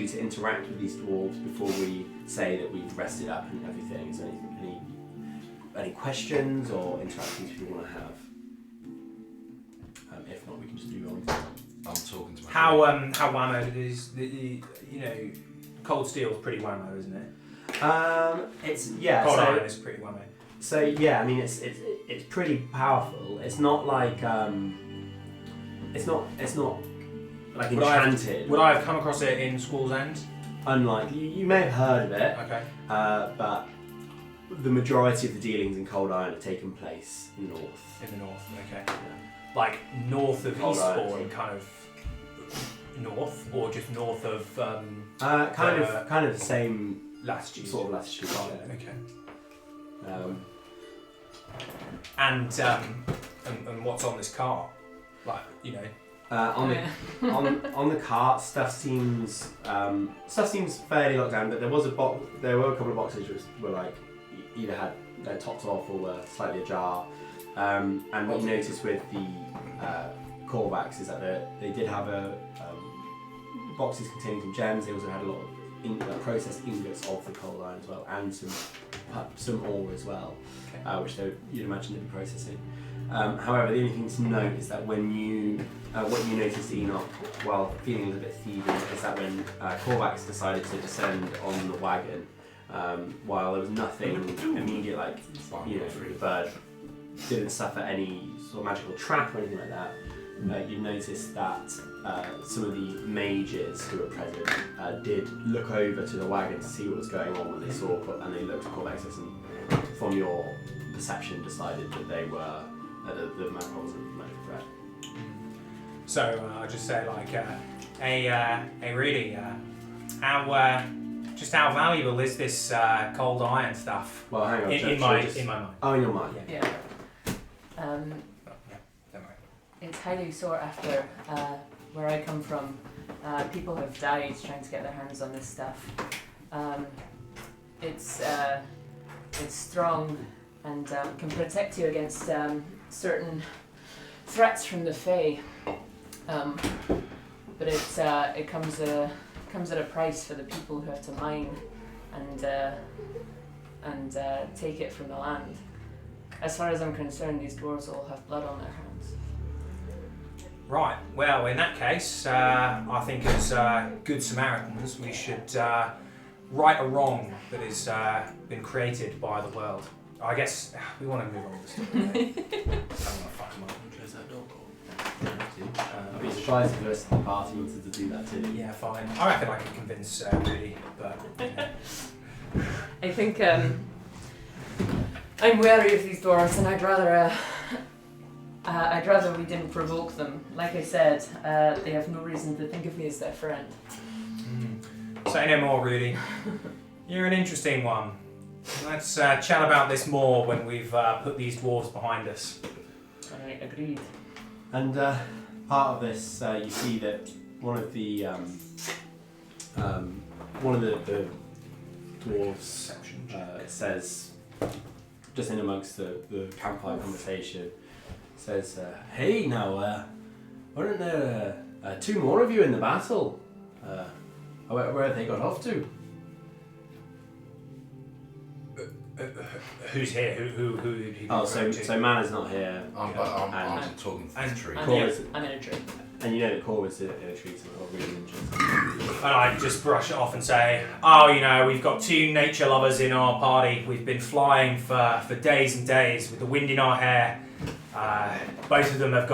to interact with these dwarves before we say that we've rested up and everything. Is there any questions or interactions you want to have? If not, we can just do on. I'm talking to my How whammo is the cold steel is pretty whammo, isn't it? It's Cold iron is pretty whammo. So yeah, I mean it's pretty powerful. It's not like it's not like enchanted. Would I have come across it in Squall's End? Unlikely. You may have heard of it. Okay. But the majority of the dealings in cold iron have taken place north. In the north, okay. Yeah. Like north of Eastbourne, kind of north, or just north of kind of the same latitude. Sort of latitude. Okay. And what's on this cart? Like, on the cart, stuff seems fairly locked down. But there were a couple of boxes which were like either had their tops off or were slightly ajar. And what you notice with the Korvax is that they did have boxes containing some gems. They also had a lot of processed ingots of the coal iron as well, and some ore as well, okay. Which you'd imagine they'd be processing. However, the only thing to note is that what you noticed, Enoch, while feeling a little bit thieving, is that when Korvax decided to descend on the wagon, while there was nothing immediate, like the bird didn't suffer any sort of magical trap or anything like that, you noticed that some of the mages who were present did look over to the wagon to see what was going on when they saw, and they looked at Corvaxus and from your perception decided that they were the man wasn't a magical threat. So I'll just say like, really, how valuable is this cold iron stuff? Well, hang on. In my mind. Oh, in your mind. Yeah. It's highly sought after. Where I come from, people have died trying to get their hands on this stuff. It's strong and can protect you against certain threats from the Fae. But it comes at a price for the people who have to mine and take it from the land. As far as I'm concerned, these dwarves all have blood on their hands. Right, well, in that case, I think as good Samaritans, we should right a wrong that has been created by the world. I guess we want to move on with this stuff. I don't want to fuck them up. Close that door. I'd be surprised if the rest of the party wanted to do that too. Yeah, fine. I reckon I could convince Rudy, but... I think I'm wary of these dwarves, and I'd rather we didn't provoke them. Like I said, they have no reason to think of me as their friend. Say no more, Rudy. You're an interesting one. Let's chat about this more when we've put these dwarves behind us. Alright, agreed. And part of this, you see that one of the dwarves says, just in amongst the campfire conversation, says, "Hey, now, weren't there two more of you in the battle? Where have they got off to?" Who's here? Who did he So Mana's not here. I'm talking to the tree. I'm in a tree. And you know that Corvus in a tree, so not really interesting. And I just brush it off and say, "Oh, we've got two nature lovers in our party. We've been flying for days and days with the wind in our hair. Both of them have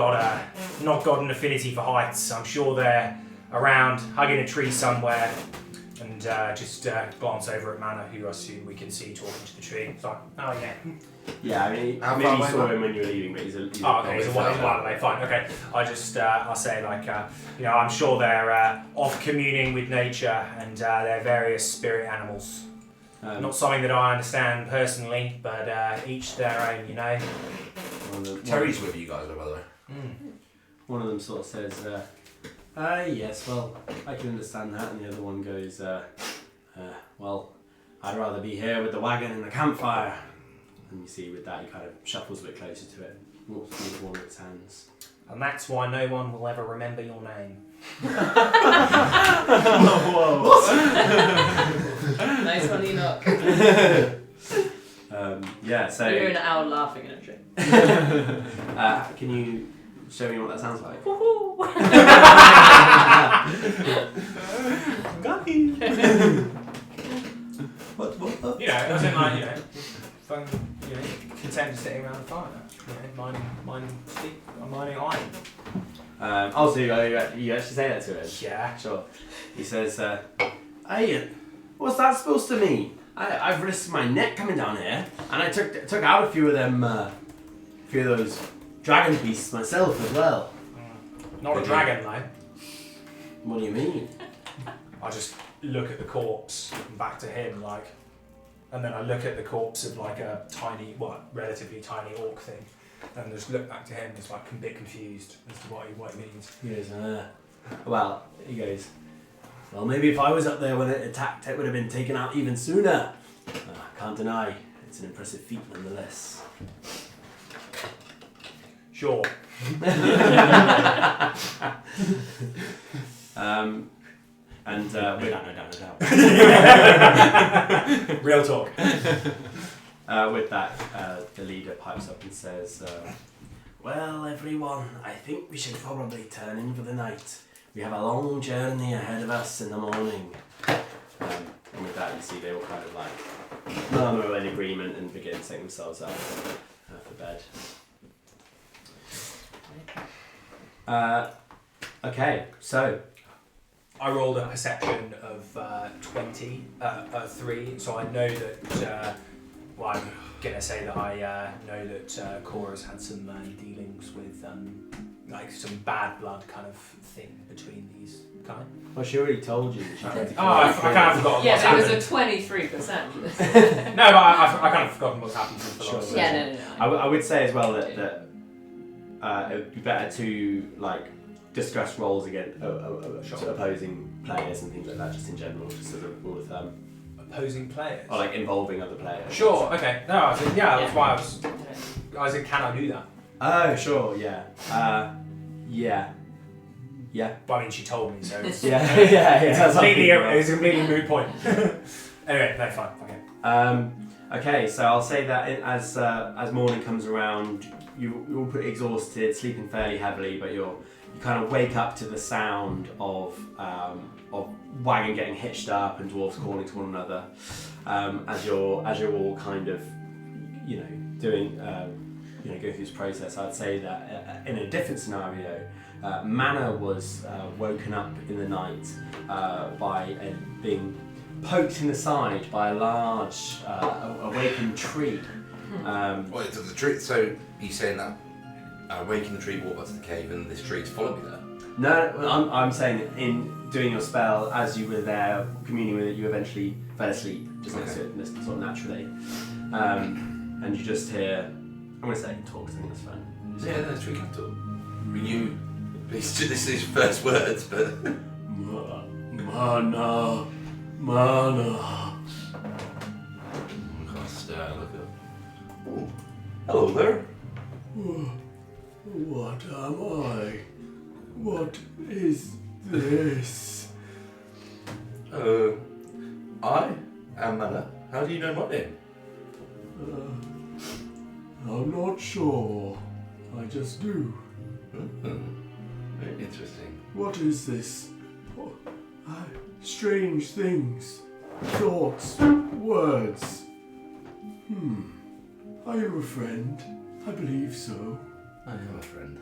not got an affinity for heights. I'm sure they're around, hugging a tree somewhere." And just glance over at Mana, who I assume we can see talking to the tree. It's like, oh yeah. Yeah, I mean, How maybe far you away saw now? him when you were leaving, but he's a He's a while away, fine, okay. I say like, I'm sure they're off communing with nature and their various spirit animals. Not something that I understand personally, but each their own, Terry's with you guys, by the way. One of them sort of says, yes, well, I can understand that, and the other one goes, well, I'd rather be here with the wagon and the campfire. And you see with that, he kind of shuffles a bit closer to it, walks with one of its hands. And that's why no one will ever remember your name. Nice one, Enoch. Yeah, so... You're an owl laughing at a trick. Can you show me what that sounds like? Got you. What? You know, as in like, fun, content sitting around the fire. Mining iron. So you actually say that to him? Yeah. Sure. He says, hey, what's that supposed to mean? I've risked my neck coming down here, and I took out a few of those dragon beasts myself as well. Not a dragon, though. What do you mean? I just look at the corpse and back to him, and then I look at the corpse of a relatively tiny orc thing, and just look back to him, just a bit confused as to what he means. He goes, well, maybe if I was up there when it attacked, it would have been taken out even sooner. Can't deny, it's an impressive feat nonetheless. Sure. No doubt. Real talk. With that, the leader pipes up and says, well, everyone, I think we should probably turn in for the night. We have a long journey ahead of us in the morning. And with that, you see they all kind of murmur in agreement and begin setting themselves up for bed. Okay, so I rolled a perception of 3, so I know that. I'm gonna say that I know that Cora's had some dealings with some bad blood kind of thing between these kind. Well, she already told you that she tried to kill I kind of forgot Yeah, what's but it happened. was a 23%. No, but I kind of forgotten what's happened since the last Sure. session. No. I would say as well that it would be better to discuss roles against opposing players and things like that, just in general, just as a rule of thumb. Opposing players? Or involving other players. Sure, okay. No, I said, that's why I said, can I do that? Oh, sure, yeah. Yeah. But I mean, she told me, so it's Yeah. it's a completely moot point. Anyway, no, fine, okay. Okay, so I'll say that as morning comes around, you're all pretty exhausted, sleeping fairly heavily, but you kind of wake up to the sound of wagon getting hitched up and dwarves calling to one another. As you're all kind of doing going through this process, I'd say that in a different scenario, Mana was woken up in the night by being poked in the side by a large awakened tree. Wait, so the tree. So he's saying that awakened tree walked up to the cave and this tree's followed me there? No, I'm saying in doing your spell, as you were there communing with it, you eventually fell asleep, just next to it, sort of naturally. And you just hear, I'm going to say it talks, I think that's fine. Yeah, the tree can talk. You, this is his first words, but... Mana. I can't look up. Oh, hello there. What am I? What is this? I am Mana. How do you know my name? I'm not sure. I just do. Very interesting. What is this? Strange things. Thoughts. Words. Are you a friend? I believe so. I am a friend.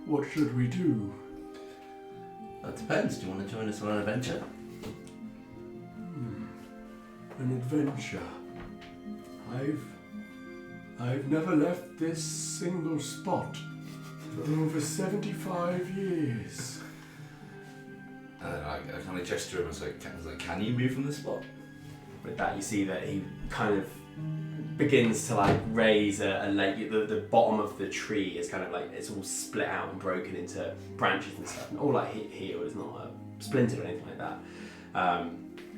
What should we do? That depends. Do you want to join us on an adventure? An adventure. I've never left this single spot for over 75 years. I kind of gesture him and say, can you move from this spot? With that, you see that he kind of begins to raise the bottom of the tree is kind of it's all split out and broken into branches and stuff, and all healed, it's not splintered or anything like that.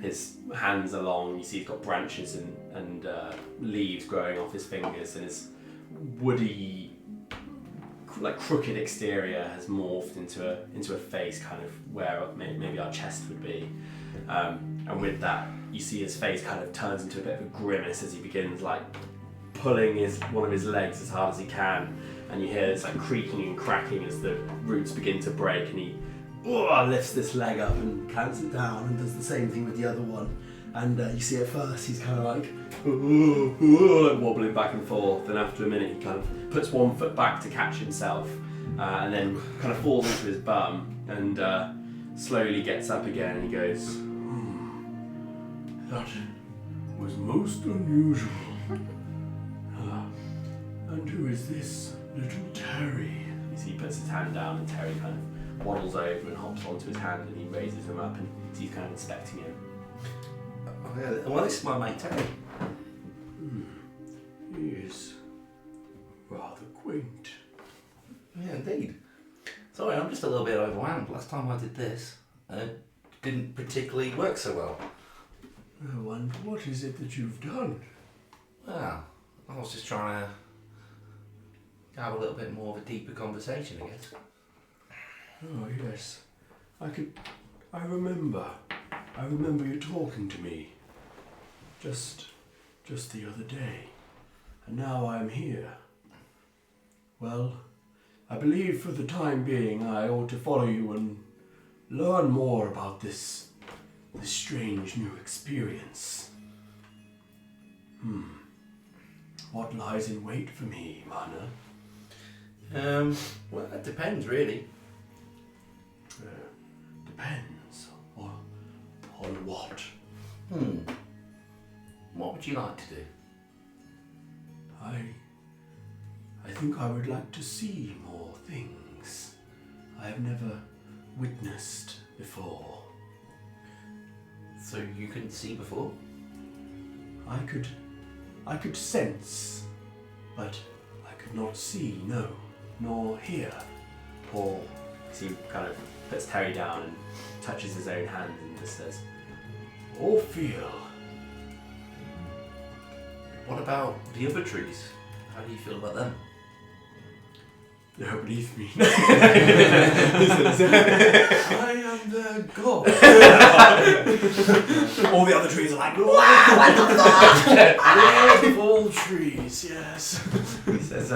His hands are long, you see he's got branches and leaves growing off his fingers, and his woody like crooked exterior has morphed into a face, kind of where maybe our chest would be, and with that you see his face kind of turns into a bit of a grimace as he begins like pulling one of his legs as hard as he can, and you hear this like creaking and cracking as the roots begin to break, and he lifts this leg up and clamps it down and does the same thing with the other one. And you see at first he's kind of like wobbling back and forth, and after a minute he kind of puts one foot back to catch himself, and then kind of falls into his bum and slowly gets up again, and he goes, that was most unusual. And who is this little Terry? You see he puts his hand down, and Terry kind of waddles over and hops onto his hand, and he raises him up, and he's kind of inspecting him. Well, this is my mate Terry. He is rather quaint. Yeah, indeed. Sorry, I'm just a little bit overwhelmed. Last time I did this, it didn't particularly work so well. Oh, and what is it that you've done? Well, I was just trying to have a little bit more of a deeper conversation, I guess. Oh, yes. I remember you talking to me just the other day, and now I am here. Well, I believe for the time being I ought to follow you and learn more about this strange new experience. What lies in wait for me, Mana? Well, it depends, really. Depends on what? What would you like to do? I think I would like to see more things I have never witnessed before. So you couldn't see before? I could sense, but I could not see, no, nor hear. Or he kind of puts Terry down and touches his own hand and just says, or feel. What about the other trees? How do you feel about them? They're beneath me. I am their god. All the other trees are like, Wow, what the fuck? Lord of all trees, yes. He says,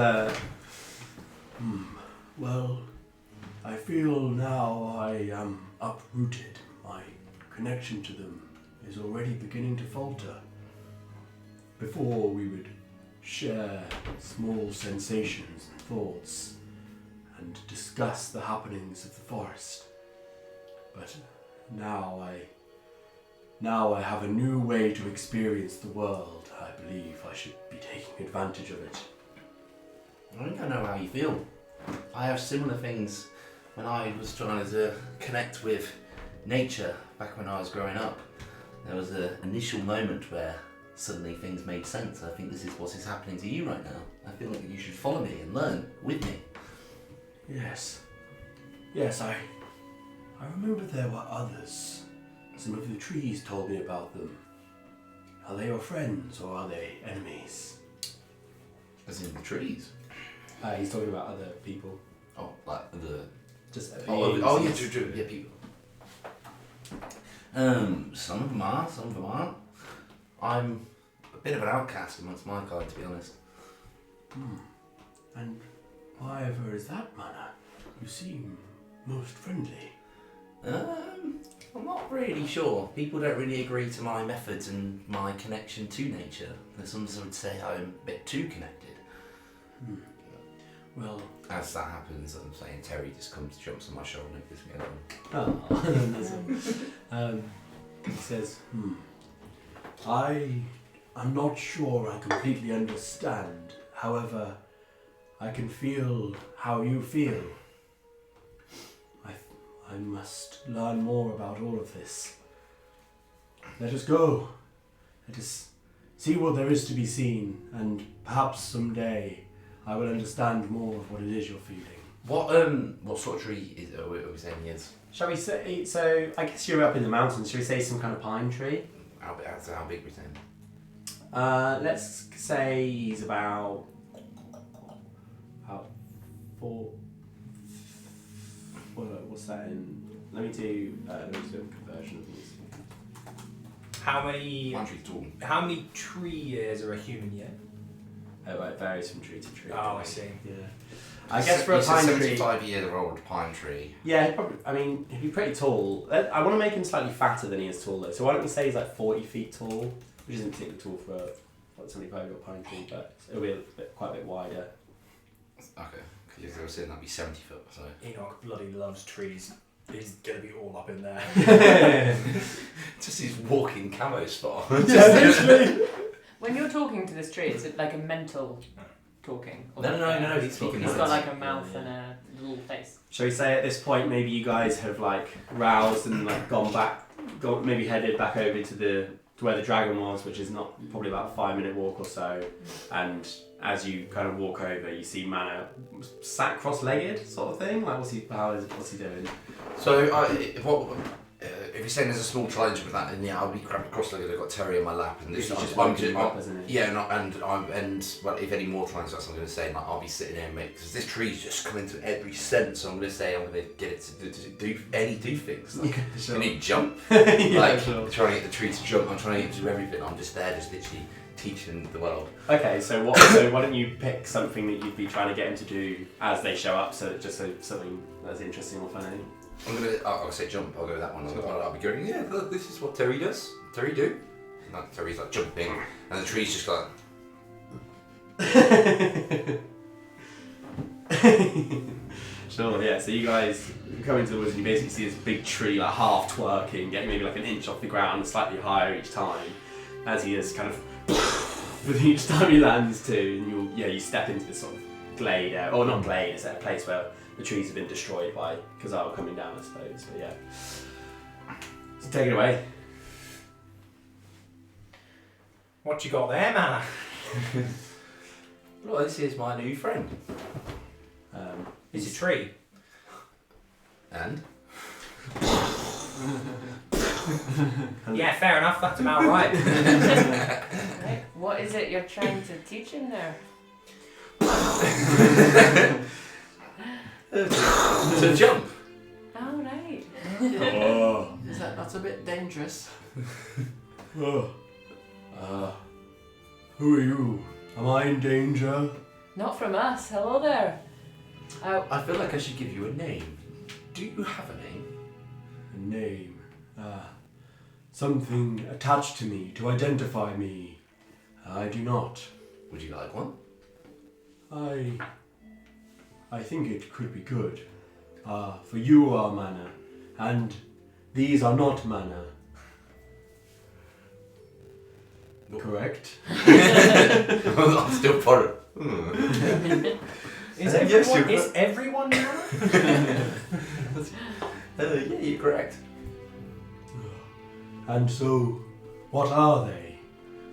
well, I feel now I am uprooted. My connection to them is already beginning to falter. Before we would share small sensations and thoughts and discuss the happenings of the forest. But now I have a new way to experience the world. I believe I should be taking advantage of it. I think I know how you feel. I have similar things when I was trying to connect with nature back when I was growing up. There was an initial moment where suddenly things made sense. I think this is what is happening to you right now. I feel like you should follow me and learn with me. Yes, I remember there were others. Some of the trees told me about them. Are they your friends or are they enemies? As in the trees? He's talking about other people. Oh, like the... Just yeah, true. Yeah, people. Some of them are, some of them aren't. I'm a bit of an outcast amongst my kind, to be honest. And why ever is that, Mana? You seem most friendly. I'm not really sure. People don't really agree to my methods and my connection to nature. Some would say I'm a bit too connected. Well, as that happens, I'm saying Terry just jumps on my shoulder and gives me a oh. He says, I'm not sure I completely understand. However, I can feel how you feel. I must learn more about all of this. Let us go. Let us see what there is to be seen, and perhaps someday I will understand more of what it is you're feeling. What sort of tree are we saying he is? Shall we say, so I guess you're up in the mountains, shall we say some kind of pine tree? How big we saying? Let's say he's about What's that in? Let me do a conversion of these. How many? Pine tree's tall. How many tree years are a human year? Oh, it varies from tree to tree. Oh, I see. Yeah. I guess for a pine tree. 75-year-old pine tree. Yeah, probably. I mean, he'd be pretty tall. I want to make him slightly fatter than he is tall, though. So why don't we say he's like 40 feet tall, which isn't particularly tall for a 75-year-old pine tree, but it'll be quite a bit wider. Okay, because if they were saying that'd be 70 foot. So Enoch bloody loves trees. He's gonna be all up in there. just his walking camo spot. Essentially. When you're talking to this tree, is it like a mental talking? Or No, he's speaking. He's got like a mouth and a little face. Shall we say at this point maybe you guys have like roused and like maybe headed back over to where the dragon was, which is not probably about a 5-minute walk or so, and as you kind of walk over, you see Mana sat cross-legged, sort of thing. Like, what's he doing? So, if you're saying there's a small challenge with that, then yeah, I'll be cross-legged. I've got Terry on my lap, and this is just isn't it? yeah, well, if any more challenges, that's what I'm going to say. Like, I'll be sitting there, mate, because this tree's just come into every sense. So I'm going to say I'm going to get it to do things. Like, Yeah, sure. Can it jump? Yeah, like sure. trying to get the tree to jump. I'm trying to get it to do everything. I'm just there, just literally teaching the world. Okay, so why don't you pick something that you'd be trying to get him to do as they show up, so something that's interesting or funny. I'll say jump. I'll go with that one. I'll be going. Yeah, look, this is what Terry does. Terry do. Like Terry's like jumping, and the tree's just like. Sure, yeah. So you guys come into the woods and you basically see this big tree like half twerking, getting maybe like an inch off the ground, slightly higher each time, as he is kind of with each time he lands too, and you step into this sort of glade, or not glade, it's a place where the trees have been destroyed by Khazal coming down, I suppose. But yeah, so take it away. What you got there, Mana? Well, this is my new friend. It's a tree. And? Yeah, fair enough. That's about right. Right. What is it you're trying to teach him there? To jump. Oh, right. Oh. Is that not a bit dangerous? Oh. Who are you? Am I in danger? Not from us. Hello there. I feel like I should give you a name. Do you have a name? A name. Something attached to me to identify me. I do not. Would you like one? I think it could be good. For you are Mana, and these are not Mana. Correct? I'm still part Is everyone Mana? yeah, you're correct. And so, what are they?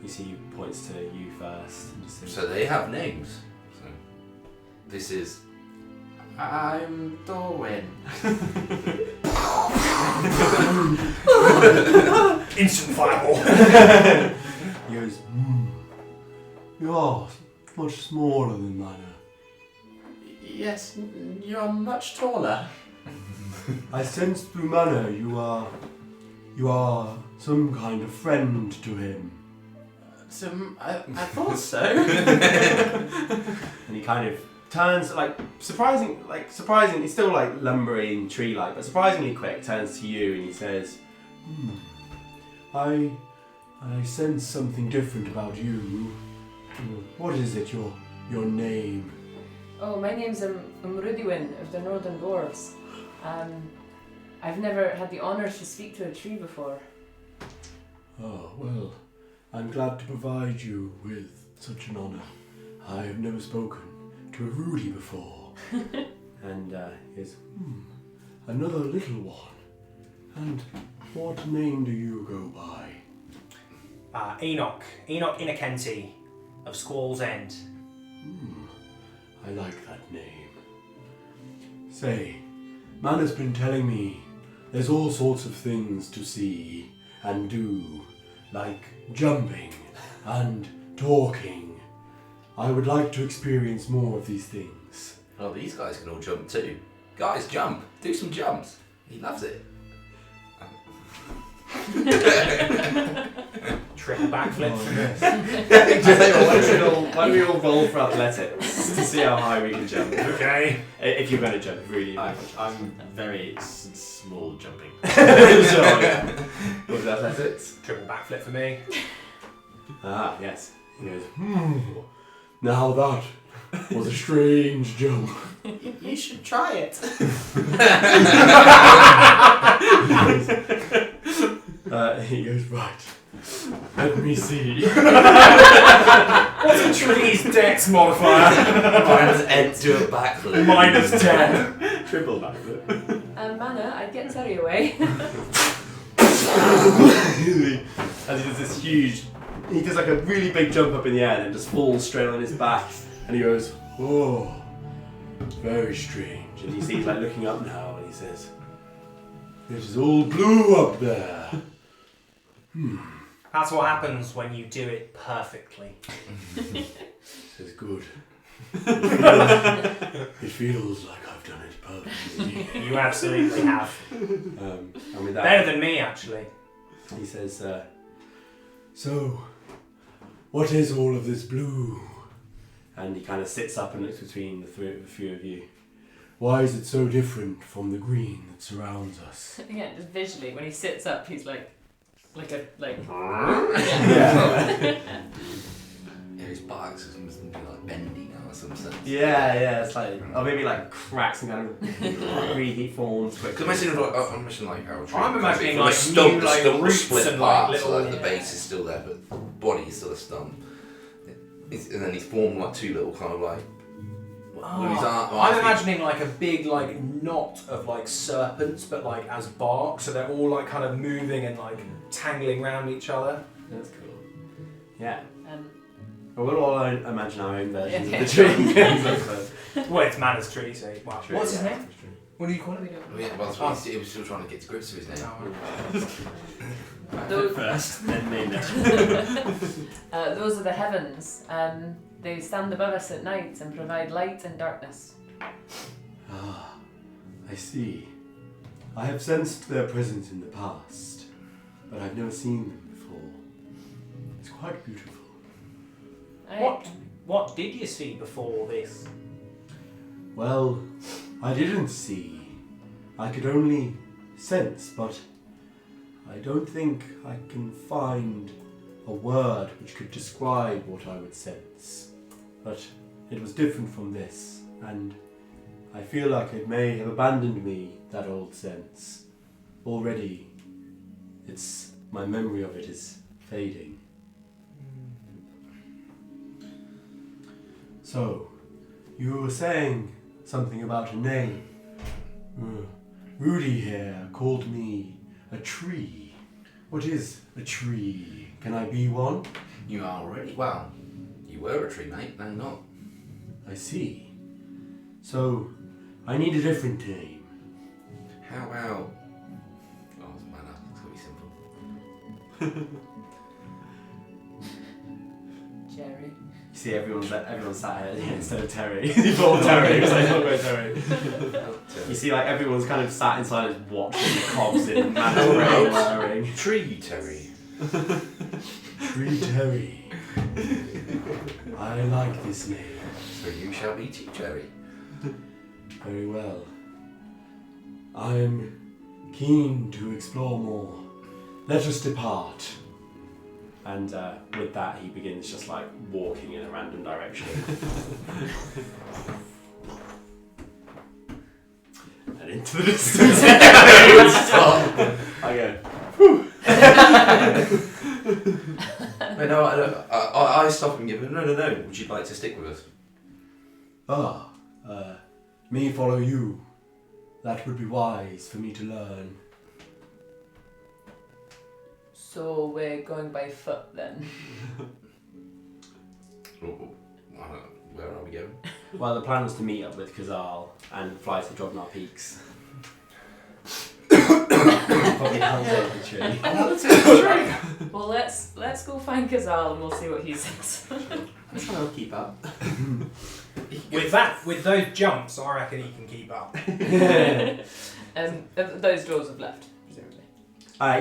You see, he points to you first. And just says, So they have names. So this is. I'm Dwarven. Instant fireball. he goes, you are much smaller than Mana. Yes, you're much taller. I sense through Mana you are some kind of friend to him. I thought so. And he kind of turns, surprisingly, still like lumbering tree-like, but surprisingly quick, turns to you and he says, I sense something different about you. What is it, your name? Oh, my name's Umrudiwin of the Northern Dwarves. I've never had the honour to speak to a tree before. Oh, well, I'm glad to provide you with such an honour. I have never spoken to a Rudy before. And he goes, another little one. And what name do you go by? Enoch Innocenti of Squall's End. I like that name. Say, Mana's been telling me there's all sorts of things to see and do, like jumping and talking. I would like to experience more of these things. Oh, these guys can all jump too. Guys, jump! Do some jumps. He loves it. Triple backflip. Oh, yes. Why don't we all roll for athletics to see how high we can jump? Okay. If you're going to jump, really. I'm very small jumping. Sure, yeah. What was athletics? Triple backflip for me. Ah, yes. He goes, now that was a strange jump. You should try it. He goes, right. Let me see. What's a tree's dex modifier? Minus Ed do a backflip. Minus 10. Triple backflip. Mana, I'd get Terry away. As he does this huge, he does like a really big jump up in the air and then just falls straight on his back. And he goes, oh, very strange. And you see he's like looking up now and he says, it is all blue up there. That's what happens when you do it perfectly. Says good. It feels like I've done it perfectly. You absolutely have. And with that, Better than me, actually. he says, so, what is all of this blue? And he kind of sits up and looks between the few of you. Why is it so different from the green that surrounds us? Again, just visually, when he sits up, he's like. Yeah. Yeah, his barks must be like bendy now or something. Yeah, it's like, or maybe like cracks and kind of really forms quickly. Because I'm imagining like how a tree. I'm imagining from a like stump, new, the like, stump roots split and, apart, like, so little- the base is still there, but the body is still a stump. And then he's formed like two little kind of like. I'm imagining like a big like knot of like serpents, but like as bark, so they're all like kind of moving and like tangling around each other. That's cool. Yeah. Um, Well, we'll all imagine our own versions Okay. of the tree. Well, it's Mana's tree, so well, Tree, what's his yeah. name? What do you call it? Oh, yeah, well, that's what he was still trying to get to grips with his name. those, First, then name it. those are the heavens. They stand above us at night and provide light and darkness. Ah, I see. I have sensed their presence in the past, but I've never seen them before. It's quite beautiful. What did you see before this? Well, I didn't see. I could only sense, but I don't think I can find a word which could describe what I would sense. But it was different from this, and I feel like it may have abandoned me, that old sense. Already, my memory of it is fading. So, you were saying something about a name. Rudy here called me a tree. What is a tree? Can I be one? You are already. Well, you were a tree, mate. No, you're not. I see. So, I need a different name. How about? Oh, it's mana. It's gonna be simple. Jerry. You see, everyone's sat here instead of Terry. You thought Terry, because I thought about Terry. You see, like, everyone's kind of sat in silence watching the cogs in Man's brain whirring. Tree Terry. Tree Terry. I like this name. So you shall be Tea Cherry. Very well. I am keen to explore more. Let us depart. And with that, he begins just like walking in a random direction. And into the distance. I go, Wait, no, I stop and give him. No. Would you like to stick with us? me follow you. That would be wise for me to learn. So we're going by foot then. Where are we going? Well, the plan was to meet up with Khazal and fly to Drovnar Peaks. Probably help take the tree. Well, let's go find Khazal and we'll see what he says. I'm trying to keep up. With those jumps, I reckon he can keep up. Those doors have left, presumably.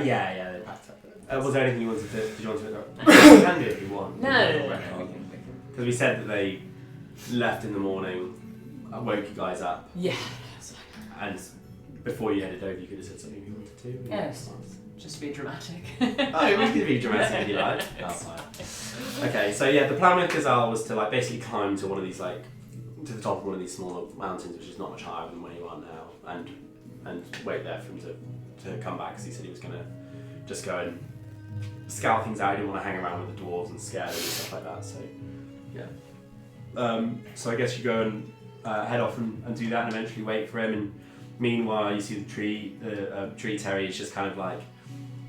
Yeah, they packed up. Was there anything you wanted to? Did you want to? You can do it if you want. No. Because we said that they left in the morning, woke you guys up, Yeah. and before you headed over, you could have said something if you wanted to. Yes. Just to be dramatic. Oh, we could be dramatic if you like. That's fine. Okay, so yeah, the plan with Khazal was to like basically climb to one of these to the top of one of these smaller mountains, which is not much higher than where you are now, and wait there for him to come back, because he said he was going to just go and scout things out. He didn't want to hang around with the dwarves and scare them and stuff like that. So yeah. So I guess you go and head off and do that, and eventually wait for him. And meanwhile, you see the tree Terry is just kind of like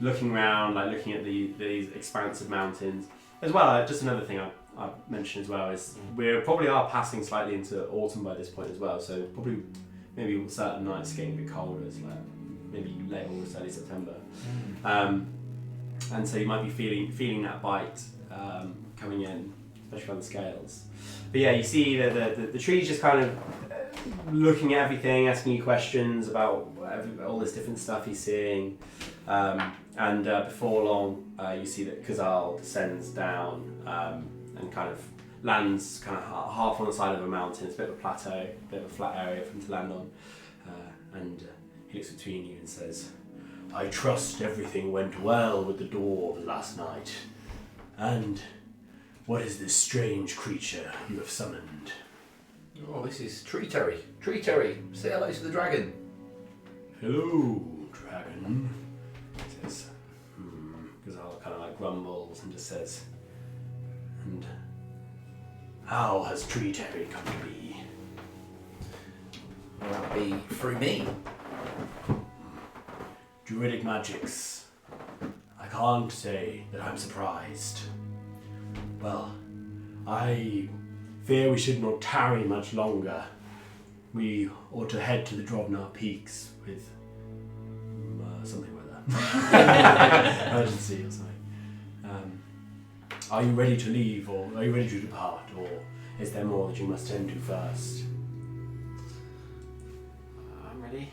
looking around, like looking at these expansive mountains. As well, just another thing I mentioned as well is we probably are passing slightly into autumn by this point as well. So probably maybe certain nights getting a bit colder. It's like maybe late August, early September. And so you might be feeling that bite coming in, especially on the scales. But yeah, you see the tree's just kind of looking at everything, asking you questions about all this different stuff he's seeing. And before long, you see that Khazal descends down and kind of lands kind of half on the side of a mountain. It's a bit of a plateau, a bit of a flat area for him to land on. And he looks between you and says, "I trust everything went well with the dwarves last night. And what is this strange creature you have summoned?" Oh, this is Tree Terry. Tree Terry, say hello to the dragon. "Hello, dragon," he says. Khazal kind of like grumbles and just says, "And how has Tree Terry come to be?" Well, that'll be through me. "Druidic magics. I can't say that I'm surprised. Well, I fear we should not tarry much longer. We ought to head to the Drovnar peaks with something like that. Urgency or something. Are you ready to leave, or are you ready to depart, or is there more that you must tend to first?" I'm ready.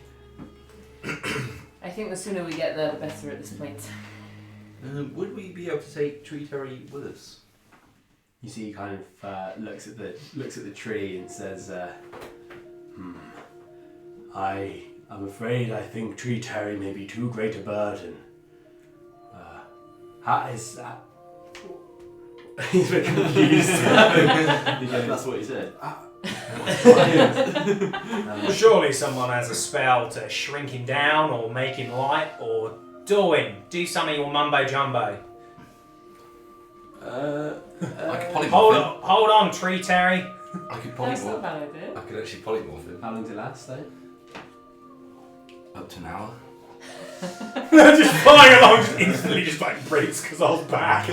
I think the sooner we get there, the better at this point. Would we be able to take Tree Terry with us? You see, he kind of looks at the tree and says, I'm afraid I think Tree Terry may be too great a burden. How is that?" He's a bit confused. That's what he said. Surely someone has a spell to shrink him down or make him light or do some of your mumbo jumbo. I could polymorph him. Hold on, Tree Terry. I could That's not a polymorph. bad idea. I could actually polymorph him. How long did it last, though? Up to an hour. Just flying along, just instantly just like breaks Khazal's back.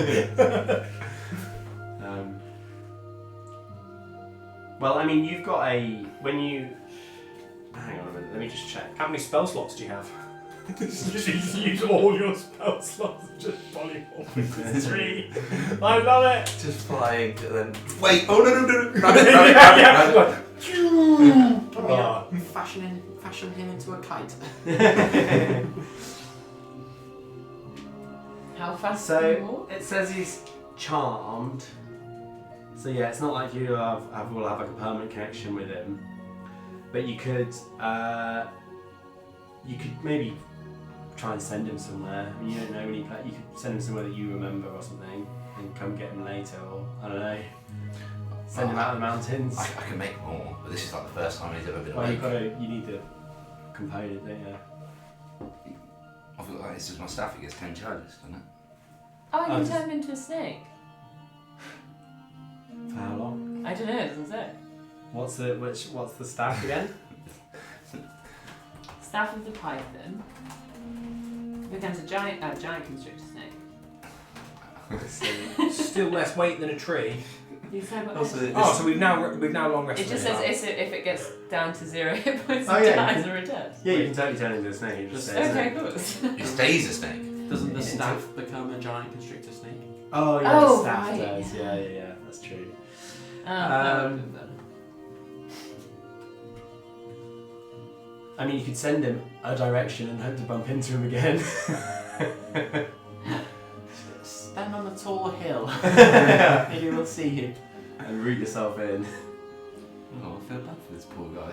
Well, I mean, you've got hang on a minute, let me just check. How many spell slots do you have? Just use all your spell slots and just polymorph this tree. I love it. Just flying and then wait. Oh no! Rabbit. Fashion him into a kite. How fast can you So walk? it says he's charmed. So yeah, it's not like you will have like a permanent connection with him. But you could maybe try and send him somewhere. I mean, you don't know when you could send him somewhere that you remember or something, and come get him later, or I don't know. Send him out of the mountains. I can make more, but this is like the first time he's ever been Well, awake. you need the component, don't you? I feel like this is my staff. It gets 10 charges, doesn't it? Oh, you Oh, can just- turn him into a snake. For how long? I don't know, it doesn't say. What's the staff again? Staff of the Python becomes a giant constrictor snake. Still less weight than a tree. You said what Also, this- Oh, so we've now long It rested. just says if it gets down to 0 hit points, Oh, it yeah, dies you or it dead. Yeah, you can totally turn into a snake. It just says Okay, cool. It stays a snake. Doesn't the It staff become a giant constrictor snake? Oh yeah, the Oh, staff right. does. Yeah. That's true. Um, I mean, you could send him a direction and hope to bump into him again. Stand on a tall hill. Maybe we'll see you. And root yourself in. Oh, I feel bad for this poor guy.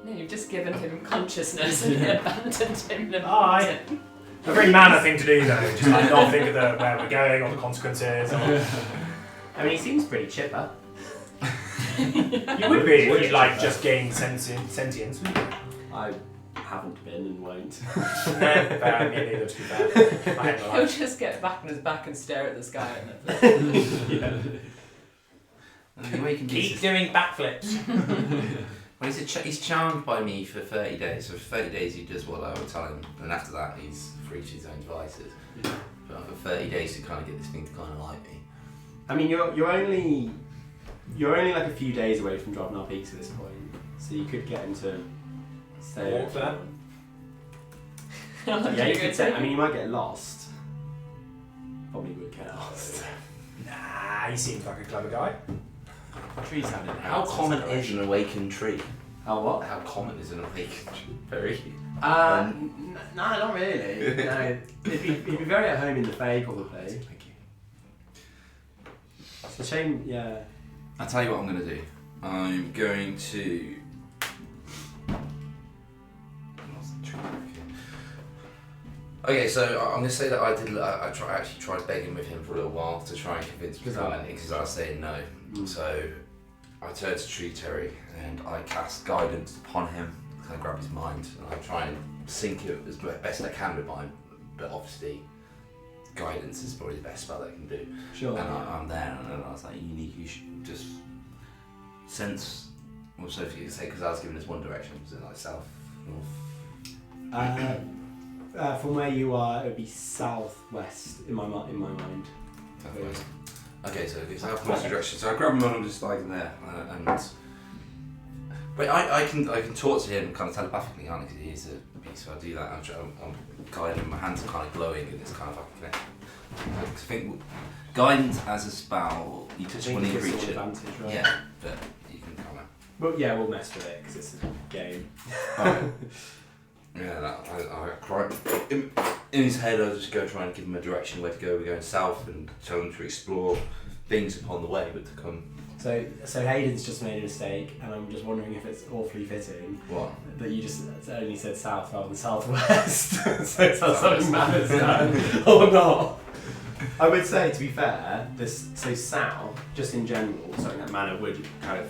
no, you've just given him consciousness and abandoned him. in a Aye. mountain. A very manner thing to do, though. Just like not think of where we're going or the consequences. Or... I mean, he seems pretty chipper. You would be if you like just gained sentience. I haven't been and won't. Fair, me neither, to be fair. I hate my He'll life. just get back on his back and stare at the sky and then The only way he can do Keep this doing backflips. is- well, he's charmed by me for 30 days. So for 30 days he does what I would tell him, and after that he's free to his own devices. But for 30 days to kind of get this thing to kind of like me. I mean, you're only like a few days away from Drovnar Peaks at this point, so you could get him to stay. Walk there? Yeah, you could say. I mean, you might get lost. Probably would get lost. Nah, he seems like a clever guy. Trees have it. How common is an awakened tree? How what? How common is an awakened tree? Very. No, not really. No, he'd be very at home in the Fae, probably. Thank you. It's a shame, yeah. I'll tell you what I'm going to do. I'm going to... Okay, so I'm going to say that I actually tried begging with him for a little while to try and convince him to come in because I was saying no. So I turned to Tree Terry and I cast guidance upon him, kind of grab his mind, and I try and sync it as best I can with mine, but obviously guidance is probably the best spell I can do. Sure. And I'm there, and I was like, you should just sense. Well, so if you could say, because I was giving us one direction, was it like south, north? From where you are, it would be southwest in my mind. Southwest. Okay, so it's southwest direction. So I grab him and I'm just like there, and but I can talk to him kind of telepathically, can't I? Because he is a beast, so I do that. I'm guiding him. My hands are kind of glowing, and it's kind of like a connection. I think guidance as a spell, you touch upon the creature. Advantage, right? Yeah, but you can kind of. Well, yeah, we'll mess with it because it's a game. Alright. Yeah, I cry. In his head, I just go try and give him a direction where to go. We're going south and tell him to explore things upon the way, but to come. So Hayden's just made a mistake, and I'm just wondering if it's awfully fitting What? that you just only said south rather than southwest. So it's not something matters now, or not. I would say, to be fair, so south, just in general, something that Manor would kind of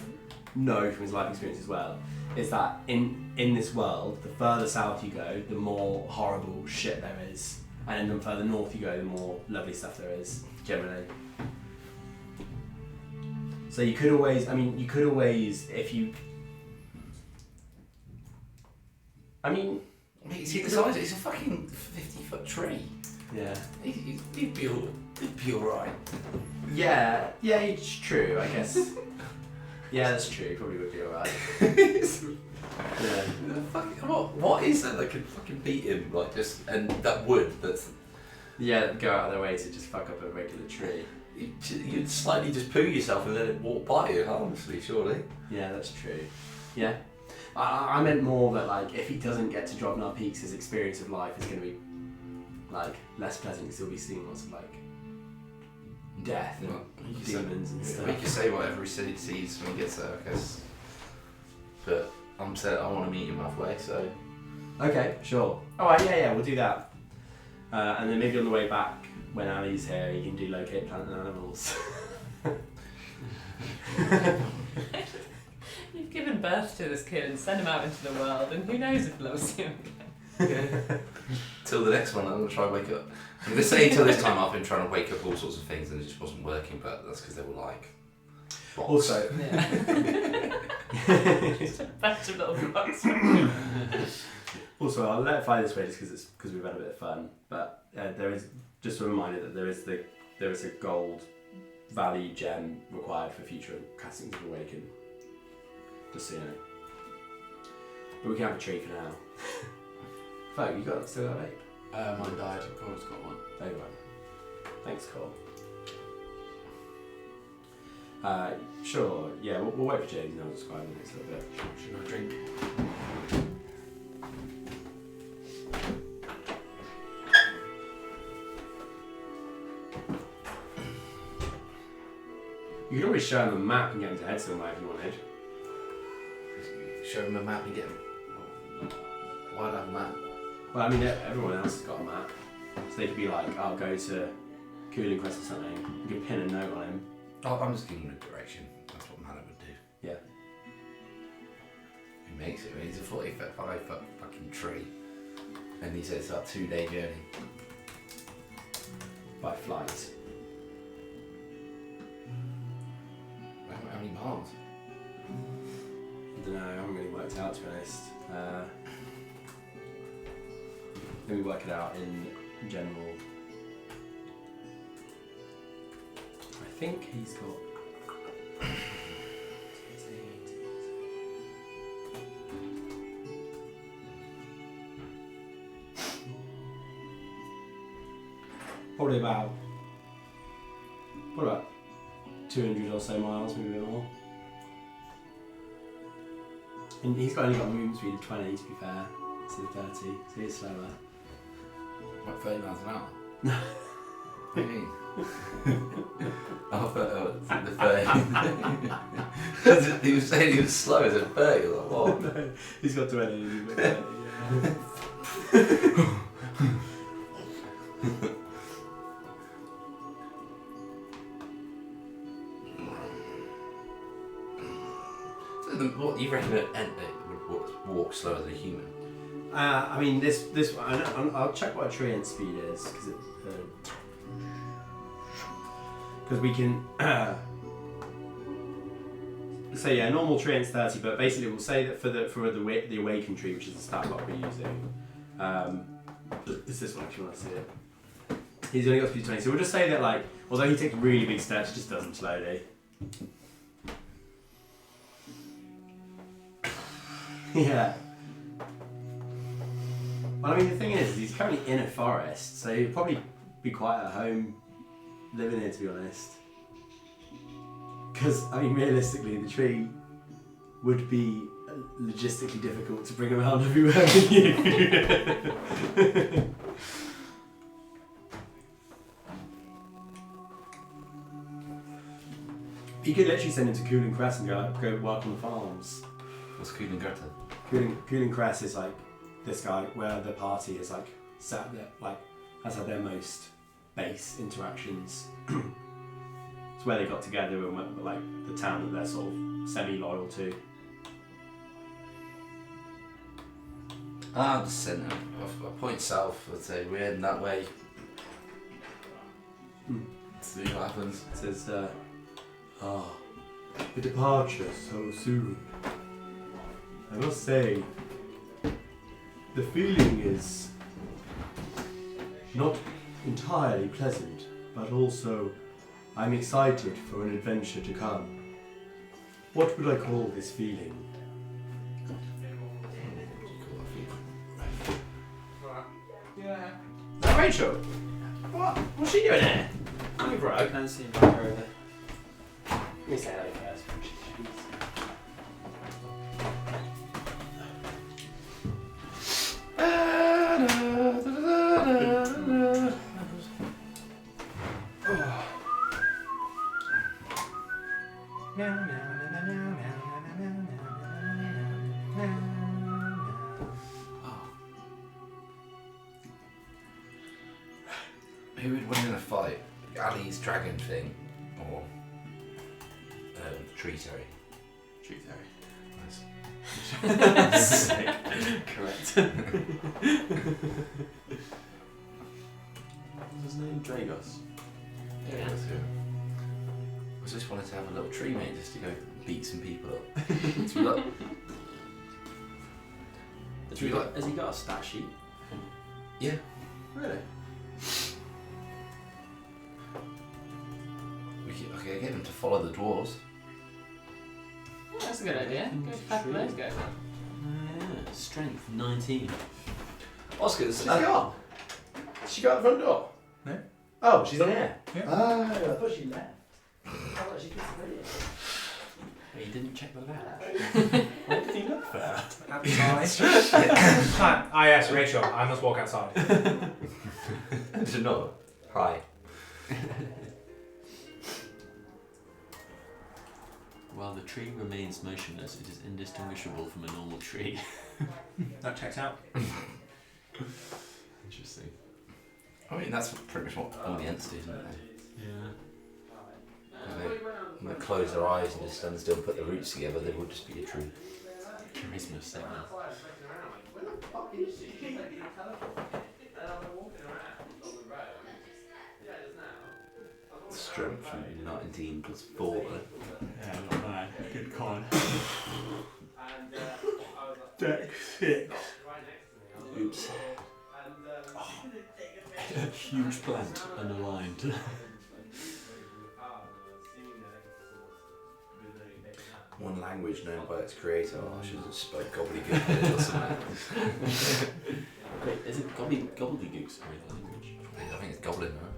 know from his life experience as well, is that in this world, the further south you go, the more horrible shit there is, and the further north you go, the more lovely stuff there is, generally. So you could always, if you... See the size? It's a fucking 50-foot tree. Yeah. He'd be alright. Yeah, it's true, I guess. Yeah, that's true, probably would be alright. Yeah. What is it that could fucking beat him? Like just and that wood. That's Yeah, go out of their way to just fuck up a regular tree. you'd slightly just poo yourself and let it walk by you. Honestly, surely. Yeah, that's true. Yeah. I meant more that, like, if he doesn't get to Drovnar Peaks, his experience of life is going to be, like, less pleasant because he'll be seeing lots of, like, death and Well, demons and stuff. We can say whatever he sees when he gets there, I guess. But I'm saying I want to meet him halfway, so. Okay, sure. Alright, yeah, we'll do that. And then maybe on the way back, when Ali's here, you can do locate plant and animals. You've given birth to this kid and sent him out into the world, and who knows if loves you again. Till the next one, I'm gonna try and wake up. I'm gonna say until this time I've been trying to wake up all sorts of things and it just wasn't working, but that's because they were like. Rocks. Also, Yeah. Just a bunch of little rocks. I'll let it fly this way just because we've had a bit of fun. But there is just a reminder that there is a gold value gem required for future castings of Awaken. Just so you know. But we can have a tree for now. Folk, still got a vape? Mine died. Cora's got one. Oh, right. flight's cool. Sure, yeah, we'll wait for James and I'll describe the next little bit. Should I drink? You could always show him a map and get him to head somewhere if you wanted. Show him a map and get him. Why'd I have a map? Well, I mean, everyone else has got a map. So they could be like, I'll go to Cooling Crest or something. You could pin a note on him. Oh, I'm just giving him a direction. That's what Mana would do. Yeah. He makes it. I mean, he's a 45 foot fucking tree. And he says it's about a 2-day journey. By flight. How many miles? I don't know, I haven't really worked out to be honest. Let me work it out in general. I think he's got... Probably about 200 or so miles, maybe a bit more. And he's only got a movement speed of 20 to be fair, instead of 30, so he's slower. What, 30 miles an hour? What do you mean? The 30. He was saying he was slow as a 30. Like, what? No, he's got 20, he's got 20, yeah. What, you reckon an ant would walk slower than a human? I mean, this I'll check what a treant speed is, because we can. So yeah, normal treant's 30, but basically we'll say that for the awakened tree, which is the stat block we're using. It's this one if you want to see it. He's only got speed 20, so we'll just say that like, although he takes really big steps, he just does them slowly. Yeah. Well, I mean, the thing is, he's currently in a forest, so he'd probably be quite at home living here, to be honest. Because, I mean, realistically, the tree would be logistically difficult to bring around everywhere with you. You could literally send him to Cooling Crest and go work on the farms. What's Cooling Greta? Cooling Crest is like this guy where the party is like sat there, like has had their most base interactions. It's where they got together and went, like the town that they're sort of semi-loyal to. Just send him. I'll point south. I'd say we're heading that way. See what happens. It says, the departure so soon. I must say, the feeling is not entirely pleasant, but also I'm excited for an adventure to come. What would I call this feeling? Yeah. Is that Rachel? What? What's she doing here? I'm I broke. can't see him back over. Let me say hello first. Who would win in a fight? Ali's dragon thing or tree terry? Tree Nice. Correct. What's his name? Dragos. Yeah. I just wanted to have a little tree mate just to go beat some people up. To be like, Has he got a stat sheet? yeah. Really? Okay, get him to follow the dwarves. Yeah, that's a good idea. Go back to those guys. Yeah. Strength 19. Oscar's. She's gone. She got out the front door. No. Oh, she's in here. Yeah. Oh, I thought she left. I thought she disappeared. You didn't check the lab. Where did he look for her? Outside. Ah, yes, Rachel. I must walk outside. Did not. Hi. While the tree remains motionless, it is indistinguishable from a normal tree. That checks out. Interesting. I mean, that's pretty much what all the ants do, isn't it? Yeah. When they close their eyes and just stand still and put their roots together, they would just be a tree. Charisma signal. Strength from 19 plus 4. Yeah, not bad. Good con. Deck 6. Oops. A huge plant, unaligned. One language known by its creator. Oh, I should have spoke gobbledygook or something. Wait, is it gobbledygooks a real language? I think it's goblin, right?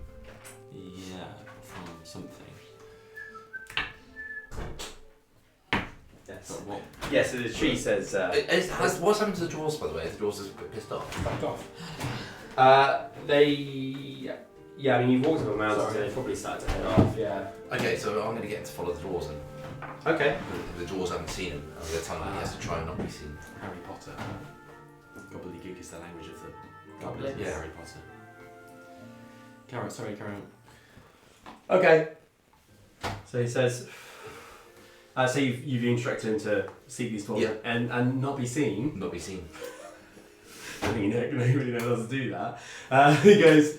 Yeah, from something. Yes. But what? Yeah, so the tree says. What's happened to the dwarves, by the way? The dwarves are a bit pissed off. Fucked off. They. Yeah, I mean, you've walked up a mountain, so they probably started to head off, yeah. Okay, so I'm going to get him to follow the dwarves then. Okay. The dwarves haven't seen him. I'm going to tell him he has to try and not be seen. Harry Potter. Gobbledygook is the language of the Goblins? Yeah. Harry Potter. Carry on. Okay. So he says. So you've instructed him to seek these dwarves and not be seen. Not be seen. I think he really knows how to do that. He goes,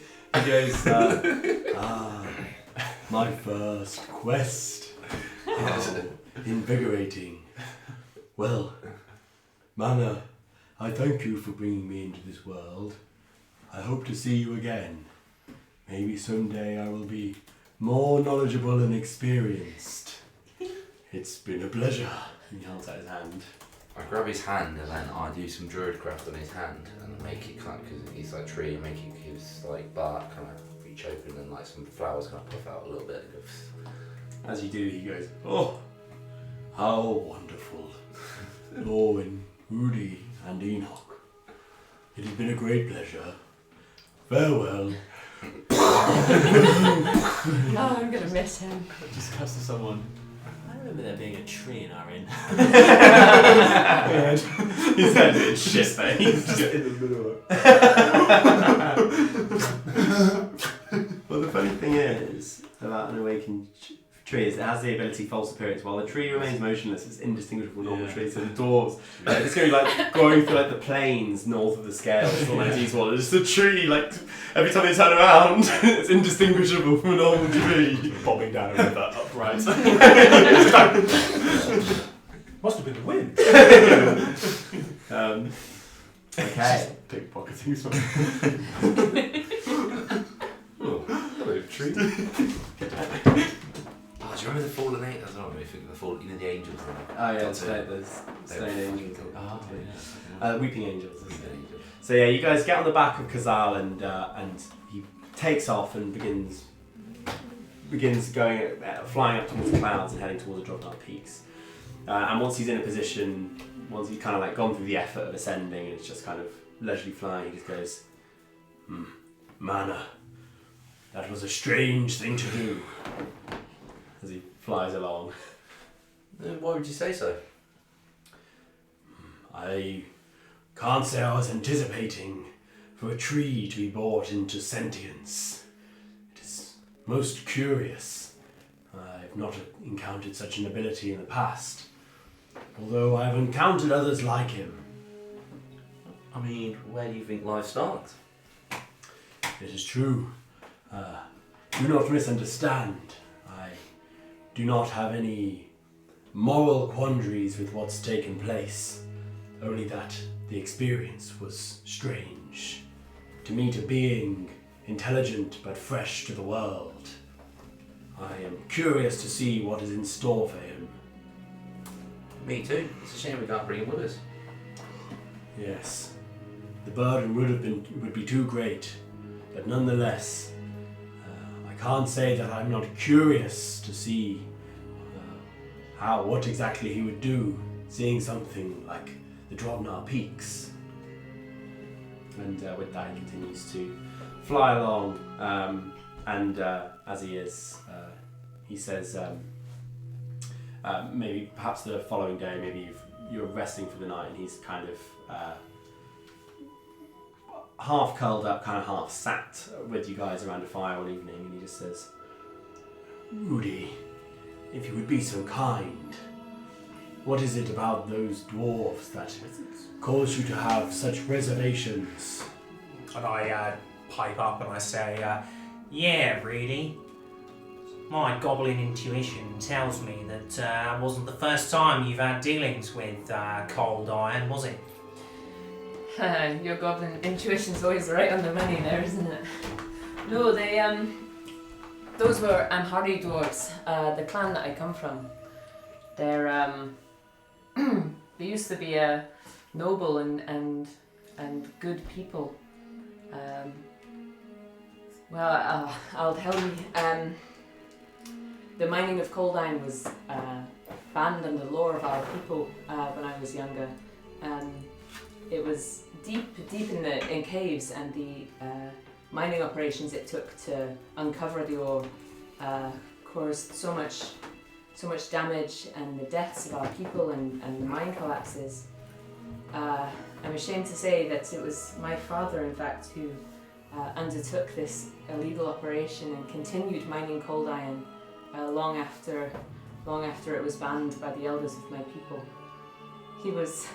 my first quest. How invigorating. Well, Mana, I thank you for bringing me into this world. I hope to see you again. Maybe someday I will be more knowledgeable and experienced. It's been a pleasure. He holds out his hand. I grab his hand and then I do some druid craft on his hand and make it kind of, because he's like a tree, and make it his like bark kind of reach open and like some flowers kind of puff out a little bit. As you do, he goes, oh, how wonderful. Lorwyn, Rudy, and Enoch. It has been a great pleasure. Farewell. Oh, I'm gonna miss him. Just cuss to someone. I remember there being a tree in our inn. His head is shit face. Just in the middle of it. Well, the funny thing is about an awakened tree is it has the ability false appearance. While the tree remains motionless, it's indistinguishable from normal trees. So the dwarves, it's going to be like going through like the plains north of the scales or like these ones. It's just a tree, like every time they turn around, it's indistinguishable from a normal tree. Bobbing down a river upright. Must have been the wind. Okay. Pickpocketing Hello, tree. Oh, do you remember the fallen angels? I don't know if the the angels. Oh yeah, That's stone They were angels. fucking Oh, Weeping angels. Weeping angels. So yeah, you guys get on the back of Khazal and he takes off and begins going flying up towards the clouds and heading towards the Drovnar peaks. And once he's in a position, once he's kind of like gone through the effort of ascending and it's just kind of leisurely flying, he just goes, Mana, that was a strange thing to do. As he flies along. Why would you say so? I can't say I was anticipating for a tree to be brought into sentience. It is most curious. I've not encountered such an ability in the past, although I have encountered others like him. I mean, where do you think life starts? It is true. Do not misunderstand. I do not have any moral quandaries with what's taken place, only that the experience was strange. To meet a being intelligent but fresh to the world, I am curious to see what is in store for him. Me too. It's a shame we can't bring him with us. Yes, the burden would be too great, but nonetheless, can't say that I'm not curious to see what exactly he would do, seeing something like the Drovnar peaks. And with that, he continues to fly along. And as he is, he says, maybe perhaps the following day, maybe you're resting for the night, and he's kind of half curled up, kind of half sat with you guys around a fire one evening, and he just says, Rudy, if you would be so kind, what is it about those dwarves that cause you to have such reservations? And I pipe up and I say, yeah, really. My goblin intuition tells me that it wasn't the first time you've had dealings with cold iron, was it? Your goblin intuition's always right on the money there, isn't it? No, those were Amhari dwarves, the clan that I come from. They're they used to be a noble and good people. Well, I'll tell you. The mining of cold iron was banned in the lore of our people when I was younger. It was deep in caves, and the mining operations it took to uncover the ore caused so much damage, and the deaths of our people and the mine collapses. I'm ashamed to say that it was my father, in fact, who undertook this illegal operation and continued mining cold iron long after it was banned by the elders of my people. He was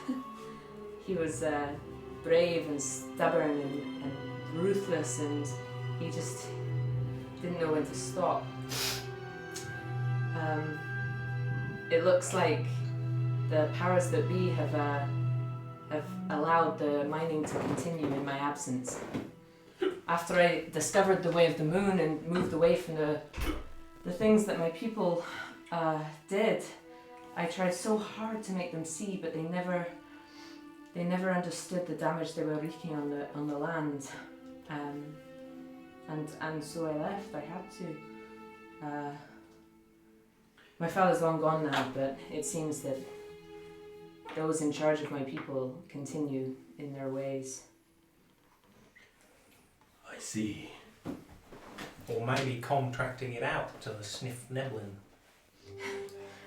brave and stubborn and ruthless, and he just didn't know when to stop. It looks like the powers that be have allowed the mining to continue in my absence. After I discovered the way of the moon and moved away from the things that my people did, I tried so hard to make them see, but they never understood the damage they were wreaking on the land. And so I left. I had to. My father's long gone now, but it seems that those in charge of my people continue in their ways. I see. Or maybe contracting it out to the Sniff Neblin.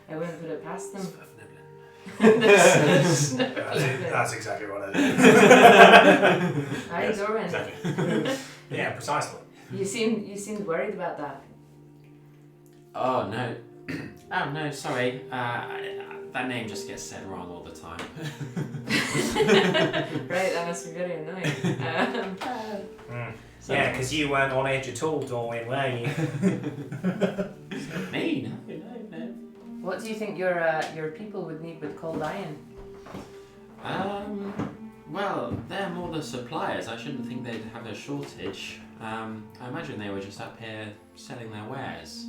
I wouldn't put it past them. That's exactly what I did. Aye, Dwarven. Exactly. Yeah, precisely. You seemed worried about that. Oh no. Oh no, sorry. That name just gets said wrong all the time. Right, that must be very annoying. Yeah, because you weren't on edge at all, Dorwin, were you? Me? No. What do you think your people would need with cold iron? Well, they're more the suppliers. I shouldn't think they'd have a shortage. I imagine they were just up here selling their wares.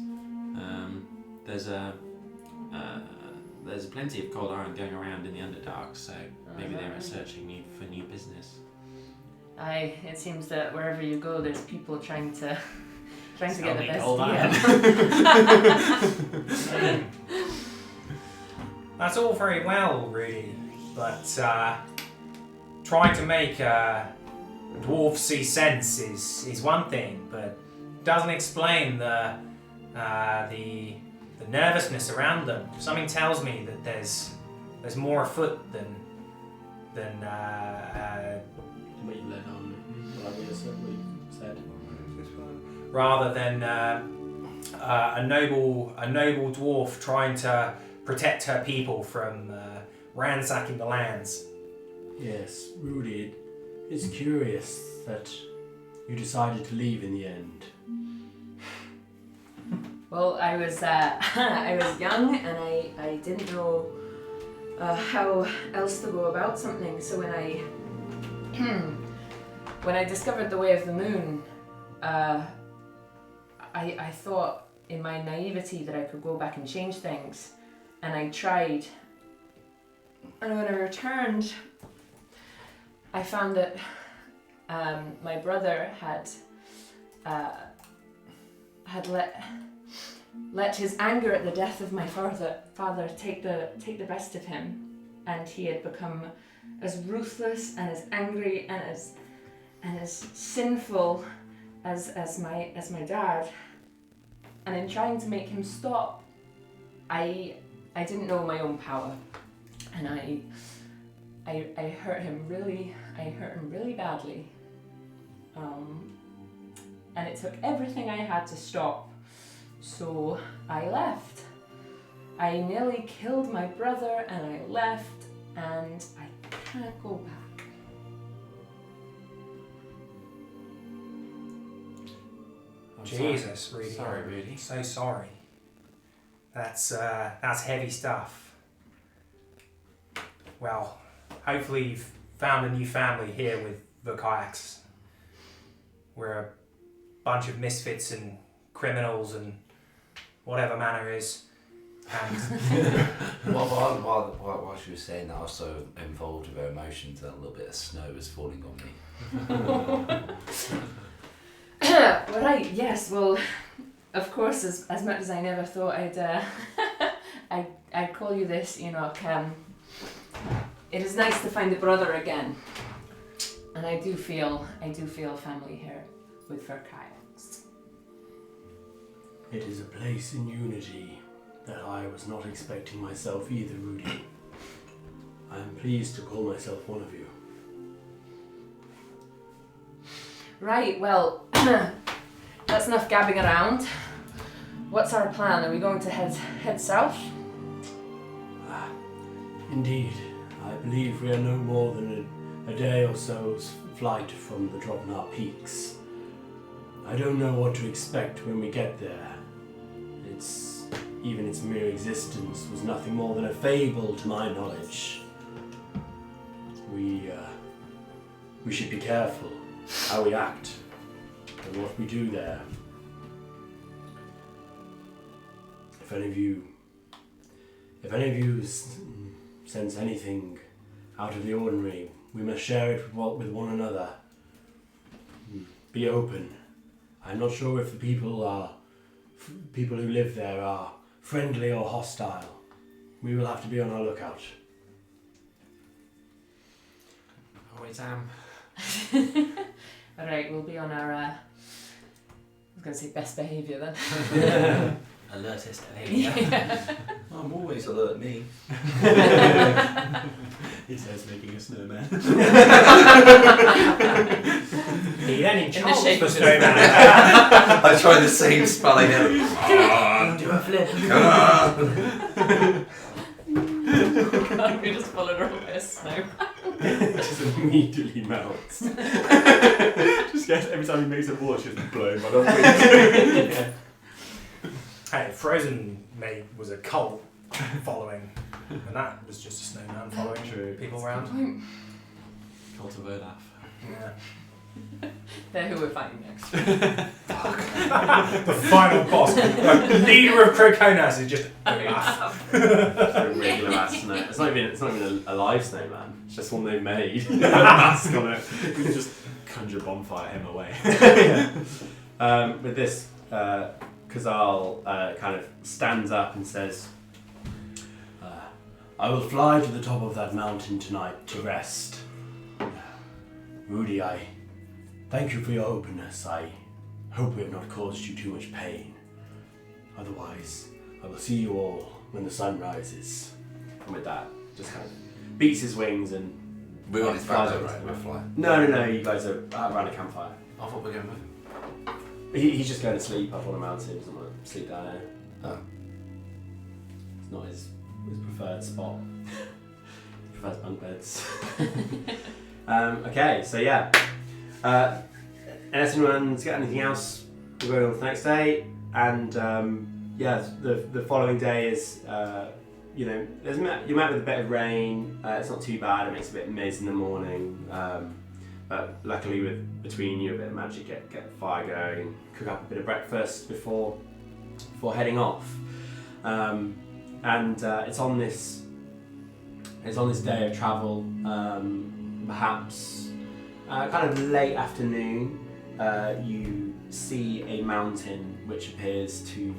There's plenty of cold iron going around in the Underdark, so maybe they were searching for new business. Aye, it seems that wherever you go, there's people trying to get the best cold iron. deal. That's all very well, really, but trying to make dwarves see sense is one thing, but doesn't explain the nervousness around them. Something tells me that there's more afoot than What you led on, what you said. rather than a noble dwarf trying to protect her people from ransacking the lands. Yes, Rudy, it's curious that you decided to leave in the end. Well, I was young and I didn't know how else to go about something. So when I discovered the way of the moon, I thought in my naivety that I could go back and change things, and I tried. And when I returned, I found that had let his anger at the death of my father take the best of him, and he had become as ruthless and as angry and as sinful as my dad. And in trying to make him stop, I didn't know my own power, and I hurt him really badly. And it took everything I had to stop. So I left. I nearly killed my brother and I left, and I can't go back. I'm Jesus, Rudy. Sorry, Rudy. So sorry. That's heavy stuff. Well, hopefully you've found a new family here with the kayaks. We're a bunch of misfits and criminals and whatever manner is. And While she was saying that, I was so involved with her emotions that a little bit of snow was falling on me. Right, yes, well, of course, as much as I never thought I'd call you this, Enoch, it is nice to find a brother again. And I do feel family here with fur kayaks. It is a place in unity that I was not expecting myself either, Rudy. I am pleased to call myself one of you. Right, well, that's enough gabbing around. What's our plan? Are we going to head south? Indeed, I believe we are no more than a day or so's flight from the Drovnar peaks. I don't know what to expect when we get there. Even its mere existence was nothing more than a fable to my knowledge. We should be careful how we act and what we do there. If any of you sense anything out of the ordinary, we must share it with one another. Be open. I'm not sure if the people who live there are friendly or hostile. We will have to be on our lookout. Always am. Alright, we'll be on our, I was going to say best behaviour then. Alertist behaviour. Yeah. I'm always alert, me. He says making a snowman. need any the chance shape for of his- snowman. I tried the same spelling. Do a flip. We just followed her with a snow. Just immediately melts. Just guess every time he makes a ball, it's just blown by the wind. Yeah. Hey, Frozen was a cult following, and that was just a snowman following True. people around. Cult of Olaf. Yeah. They're who we're fighting next. The final boss, the leader of Croconas, is just Olaf. A regular ass snow. It's not even a live snowman. It's just one they've made. Mask on it. You can just conjure bonfire him away. With this, Khazal kind of stands up and says, I will fly to the top of that mountain tonight to rest. Rudy, I thank you for your openness. I hope we have not caused you too much pain. Otherwise, I will see you all when the sun rises. And with that, just kind of beats his wings and We're on his back flies though, over right? to We're them. flying. No, you guys are around a campfire. I thought we were going with. He's just going to sleep up on a mountain. He doesn't want to sleep down there. Oh. It's not his preferred spot. He prefers bunk beds. Okay, so yeah. Unless anyone's got anything else, we're going on to the next day. And yeah, the following day is, you know, you're met with a bit of rain. It's not too bad. It makes a bit of mist in the morning. But luckily, between you, a bit of magic, get the fire going, cook up a bit of breakfast before heading off. And it's on this day of travel, perhaps kind of late afternoon. You see a mountain which appears to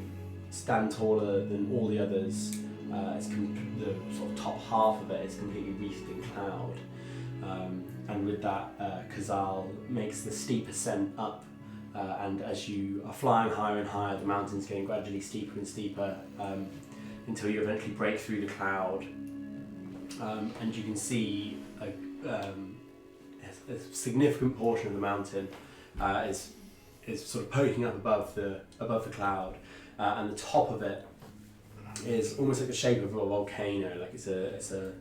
stand taller than all the others. The sort of top half of it is completely wreathed in cloud. And with that, Khazal makes the steep ascent up, and as you are flying higher and higher, the mountain's getting gradually steeper and steeper until you eventually break through the cloud. And you can see a significant portion of the mountain is sort of poking up above the cloud, and the top of it is almost like the shape of a volcano, like it's a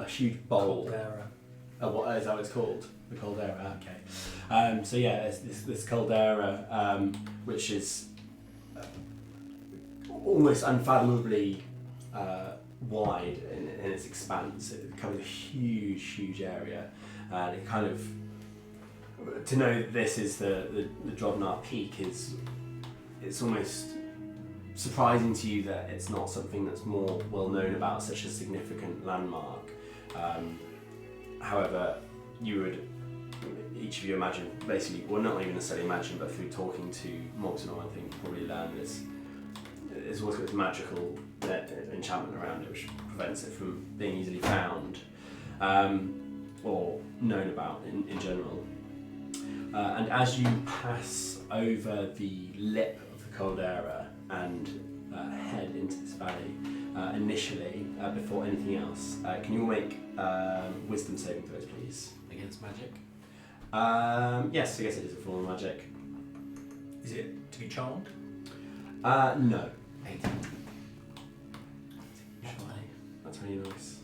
huge bowl. Caldera. What is that what it's called? The caldera. Okay. So yeah, it's this caldera, which is almost unfathomably wide in its expanse. It covers a huge area, and it kind of, to know that this is the Drovnar peak it's almost surprising to you that it's not something that's more well known about such a significant landmark. However, you would, each of you imagine, basically, well, not even necessarily imagine, but through talking to Moxonor, I think you probably learn it's always got this magical enchantment around it, which prevents it from being easily found or known about in general. And as you pass over the lip of the caldera and head into this valley, initially, before anything else, can you all make wisdom saving throws, please? Against magic? Yes, I guess it is a form of magic. Is it to be charmed? No. 18. That's really nice.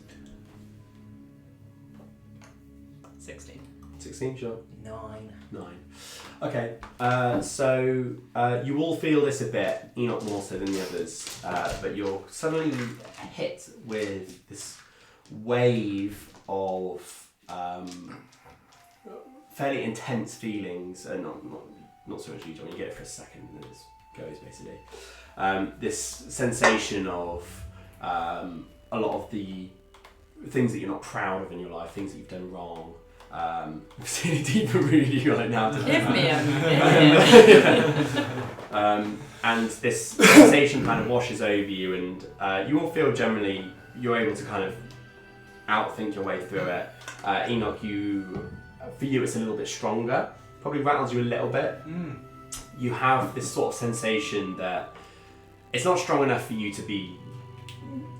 16. 16, sure. 9. 9. Okay, so you all feel this a bit, Enoch more so than the others, but you're suddenly hit with this wave of fairly intense feelings, and not so much you, John, you get it for a second and then it goes basically. This sensation of a lot of the things that you're not proud of in your life, things that you've done wrong. It's really deep and really right now. Give me a minute. And this sensation kind of washes over you, and you all feel generally you're able to kind of outthink your way through it. Enoch, for you it's a little bit stronger, probably rattles you a little bit. You have this sort of sensation that it's not strong enough for you to be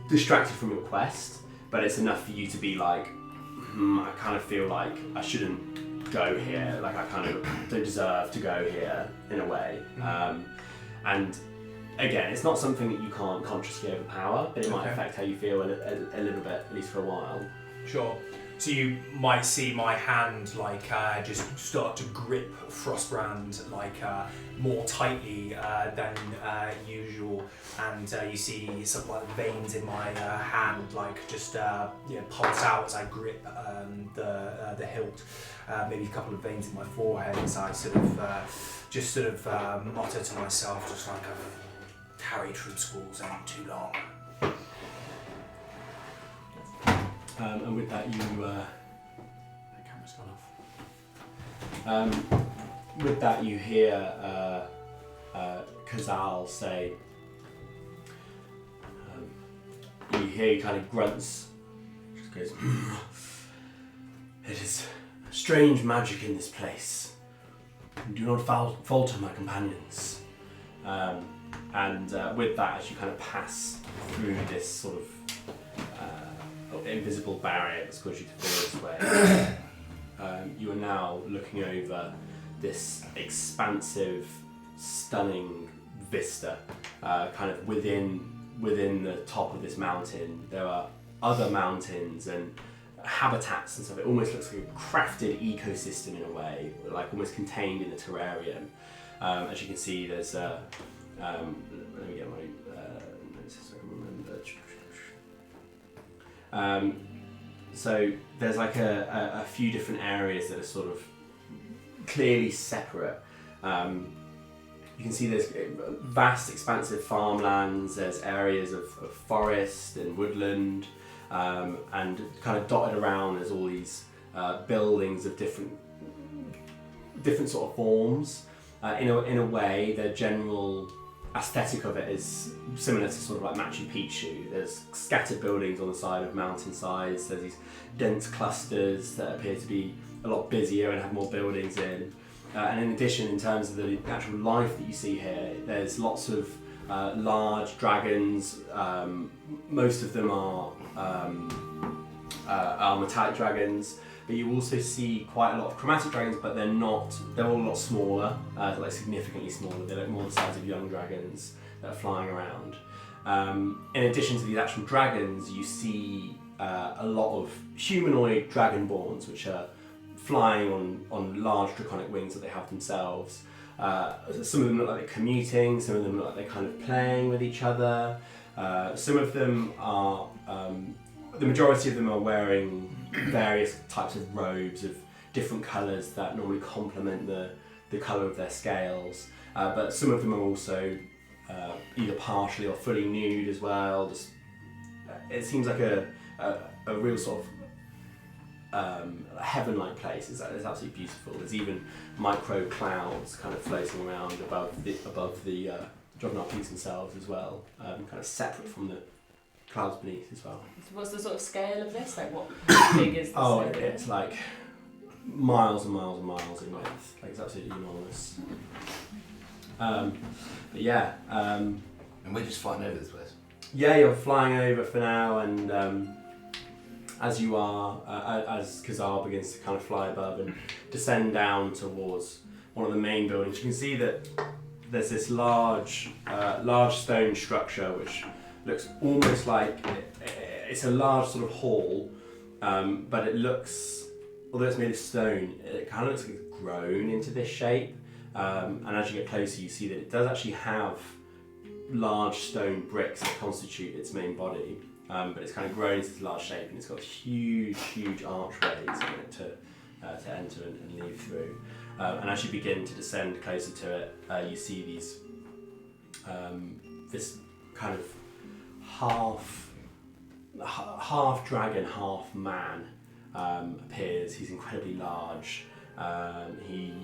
distracted from your quest, but it's enough for you to be like, I kind of feel like I shouldn't go here, like I kind of don't deserve to go here in a way. And again, it's not something that you can't consciously overpower, but it might affect how you feel a little bit, at least for a while. Sure. So you might see my hand like just start to grip Frostbrand like more tightly than usual, and you see some like veins in my hand like just pulse out as I grip the hilt. Maybe a couple of veins in my forehead as I sort of mutter to myself, just like I've carried from schools ain't too long. And with that, That camera's gone off. with that, you hear Khazal say. You hear he kind of grunts. Just goes. It is strange magic in this place. Do not falter, my companions. And with that, as you kind of pass through this sort of invisible barrier that's caused you to feel this way, you are now looking over this expansive, stunning vista. Kind of within the top of this mountain, there are other mountains and habitats and stuff. It almost looks like a crafted ecosystem in a way, like almost contained in a terrarium. As you can see, there's let me get my notes so I can remember. So there's like a few different areas that are sort of clearly separate. You can see there's vast expansive farmlands, there's areas of forest and woodland, and kind of dotted around there's all these buildings of different sort of forms. in a way, the general aesthetic of it is similar to sort of like Machu Picchu. There's scattered buildings on the side of mountainsides. There's these dense clusters that appear to be a lot busier and have more buildings in. And in addition, in terms of the actual life that you see here, there's lots of large dragons. Most of them are metallic dragons, but you also see quite a lot of chromatic dragons, but they're all a lot smaller, like significantly smaller. They're like more the size of young dragons that are flying around. In addition to these actual dragons, you see a lot of humanoid dragonborns, which are flying on large draconic wings that they have themselves. Some of them look like they're commuting, some of them look like they're kind of playing with each other. Some of them are, the majority of them are wearing various types of robes of different colours that normally complement the colour of their scales. But some of them are also either partially or fully nude as well. It seems like a real sort of heaven-like place. It's absolutely beautiful. There's even micro clouds kind of floating around above the Drovnar peaks themselves as well, kind of separate from the clouds beneath as well. So what's the sort of scale of this? Like what big is this? It's like miles and miles and miles in width. Like it's absolutely enormous. But yeah. And we're just flying over this place. Yeah, you're flying over for now, and as you are, as Khazal begins to kind of fly above and descend down towards one of the main buildings, you can see that there's this large stone structure which looks almost like it's a large sort of hall, but it looks, although it's made of stone, it kind of looks like it's grown into this shape. And as you get closer, you see that it does actually have large stone bricks that constitute its main body, but it's kind of grown into this large shape, and it's got huge archways in it to enter and leave through. And as you begin to descend closer to it, you see these this kind of half dragon, half man appears. He's incredibly large. You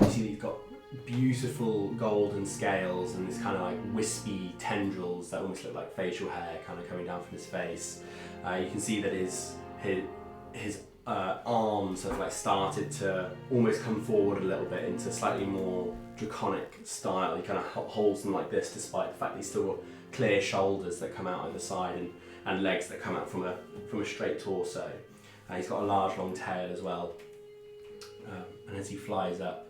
see that he's got beautiful golden scales and this kind of like wispy tendrils that almost look like facial hair kind of coming down from his face. You can see that his arms have like started to almost come forward a little bit into slightly more draconic style. He kind of holds them like this, despite the fact that he's still got clear shoulders that come out either side and legs that come out from a straight torso. He's got a large long tail as well. And as he flies up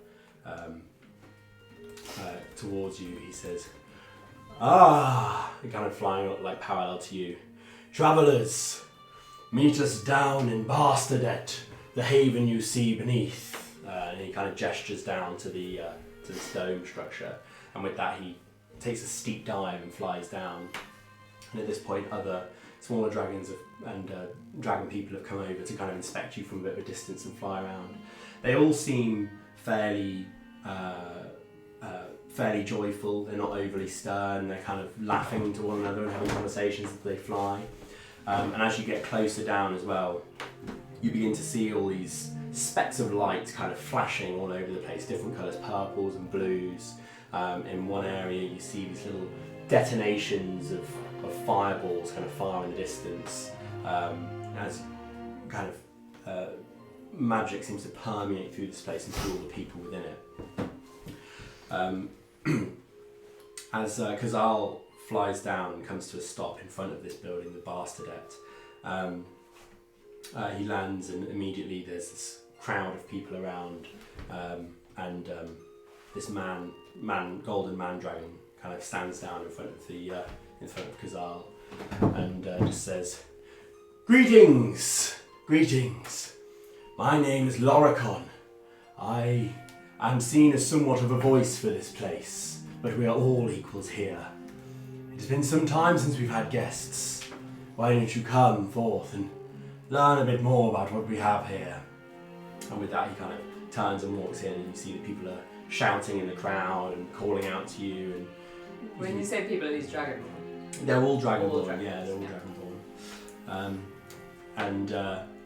towards you, he says, kind of flying up like parallel to you. "Travellers, meet us down in Bastardet, the haven you see beneath." And he kind of gestures down to the dome structure, and with that he takes a steep dive and flies down. And at this point, other smaller dragons and dragon people have come over to kind of inspect you from a bit of a distance and fly around. They all seem fairly joyful. They're not overly stern. They're kind of laughing to one another and having conversations as they fly. And as you get closer down as well, you begin to see all these specks of light kind of flashing all over the place, different colours, purples and blues. In one area you see these little detonations of fireballs kind of far in the distance, as kind of magic seems to permeate through this place and through all the people within it. As Khazal flies down and comes to a stop in front of this building, the Bastardet, he lands, and immediately there's this crowd of people around, and this golden man dragon kind of stands down in front of Khazal and just says, Greetings! My name is Loricon. I am seen as somewhat of a voice for this place, but we are all equals here. It has been some time since we've had guests. Why don't you come forth and learn a bit more about what we have here? And with that he kind of turns and walks in, and you see that people are shouting in the crowd and calling out to you. And when you say people, are these dragonborn? They're all dragonborn, yeah, they're all dragonborn. And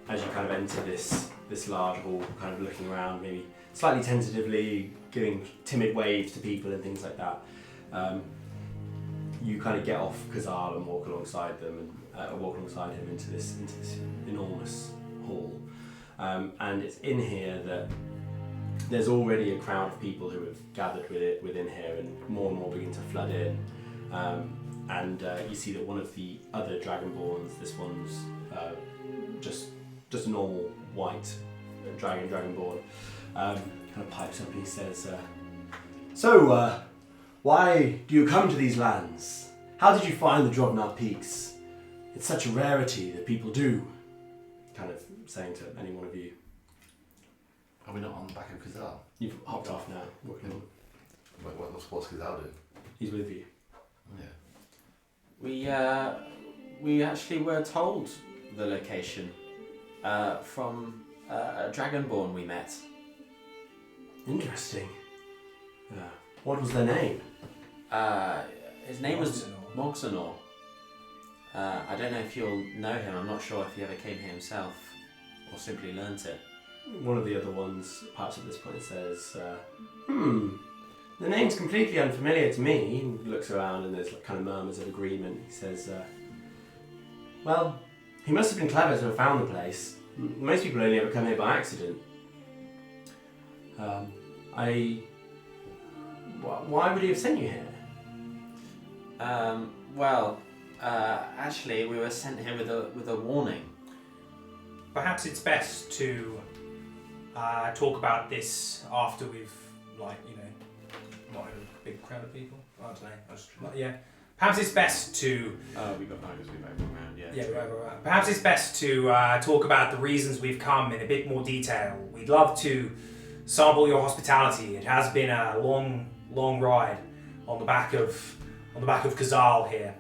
as you kind of enter this this large hall, kind of looking around, maybe slightly tentatively, giving timid waves to people and things like that. You kind of get off Khazal and walk alongside them, and walk alongside him into this enormous hall. And it's in here that there's already a crowd of people who have gathered within here, and more begin to flood in. And you see that one of the other Dragonborns, this one's just a normal white Dragonborn, kind of pipes up and he says, "So, why do you come to these lands? How did you find the Drovnar Peaks? It's such a rarity that people do." Kind of saying to any one of you. Are we not on the back of Khazal? You've hopped off now. Walking on. Wait, what's Khazal doing? He's with you. Yeah. We actually were told the location from a Dragonborn we met. Interesting. What was their name? His name was Mogsanor. I don't know if you'll know him. I'm not sure if he ever came here himself or simply learnt it. One of the other ones, perhaps at this point, says, the name's completely unfamiliar to me. He looks around and there's kind of murmurs of agreement. He says, well, he must have been clever to have found the place. Most people only ever come here by accident. Why would he have sent you here? Actually, we were sent here with a warning. Perhaps it's best to talk about this after we've, not had a big crowd of people. I don't know. Perhaps it's best to. We got Tigers, we back around, yeah. Yeah, right. Perhaps it's best to talk about the reasons we've come in a bit more detail. We'd love to sample your hospitality. It has been a long ride on the back of Khazal here.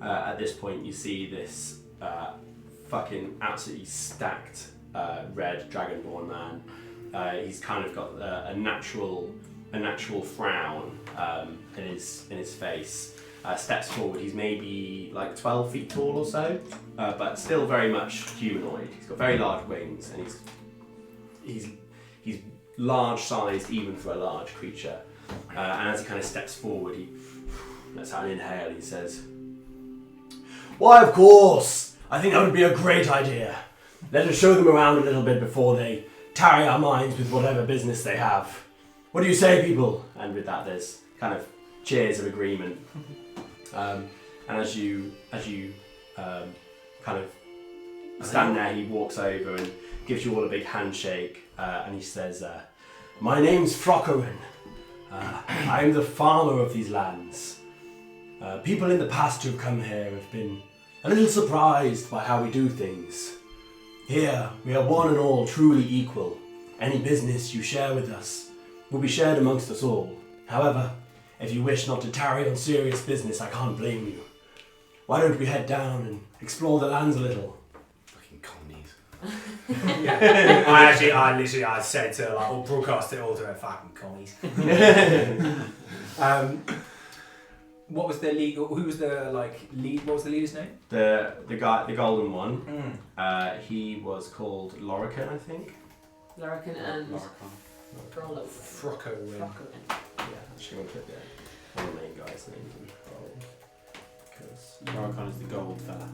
At this point, you see this fucking absolutely stacked red Dragonborn man. He's kind of got a natural frown in his face. Steps forward. He's maybe like 12 feet tall or so, but still very much humanoid. He's got very large wings, and he's large sized even for a large creature. And as he kind of steps forward, he lets out an inhale. He says, "Why, of course! I think that would be a great idea. Let us show them around a little bit before they tarry our minds with whatever business they have. What do you say, people?" And with that, there's kind of cheers of agreement. And as you kind of stand there, he walks over and gives you all a big handshake, and he says, "My name's Frockowen. I'm the farmer of these lands. People in the past who've come here have been a little surprised by how we do things. Here, we are one and all truly equal. Any business you share with us will be shared amongst us all. However, if you wish not to tarry on serious business, I can't blame you. Why don't we head down and explore the lands a little?" Fucking commies. I said to or broadcast it all to her, fucking commies. What was the lead? Who was the lead? What was the leader's name? The guy, the golden one. He was called Lorican, I think. Lorican and Frockowen. Yeah, actually, I'm going to put one of the main guys' names in because Loricon is the gold fella.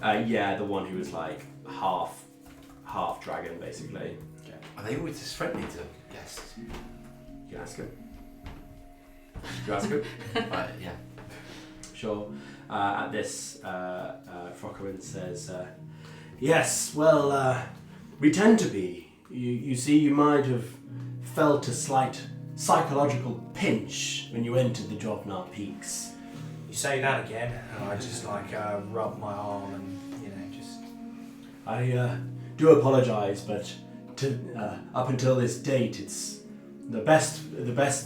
yeah, the one who was like half dragon, basically. Okay. Are they always just friendly to guests? You ask him. You ask him. Right, yeah. Sure. At this, Frockowen says, "Yes, well, we tend to be. You see, you might have felt a slight psychological pinch when you entered the Drovnar Peaks." You say that again, and I just rub my arm and just. I do apologise, but up until this date, it's the best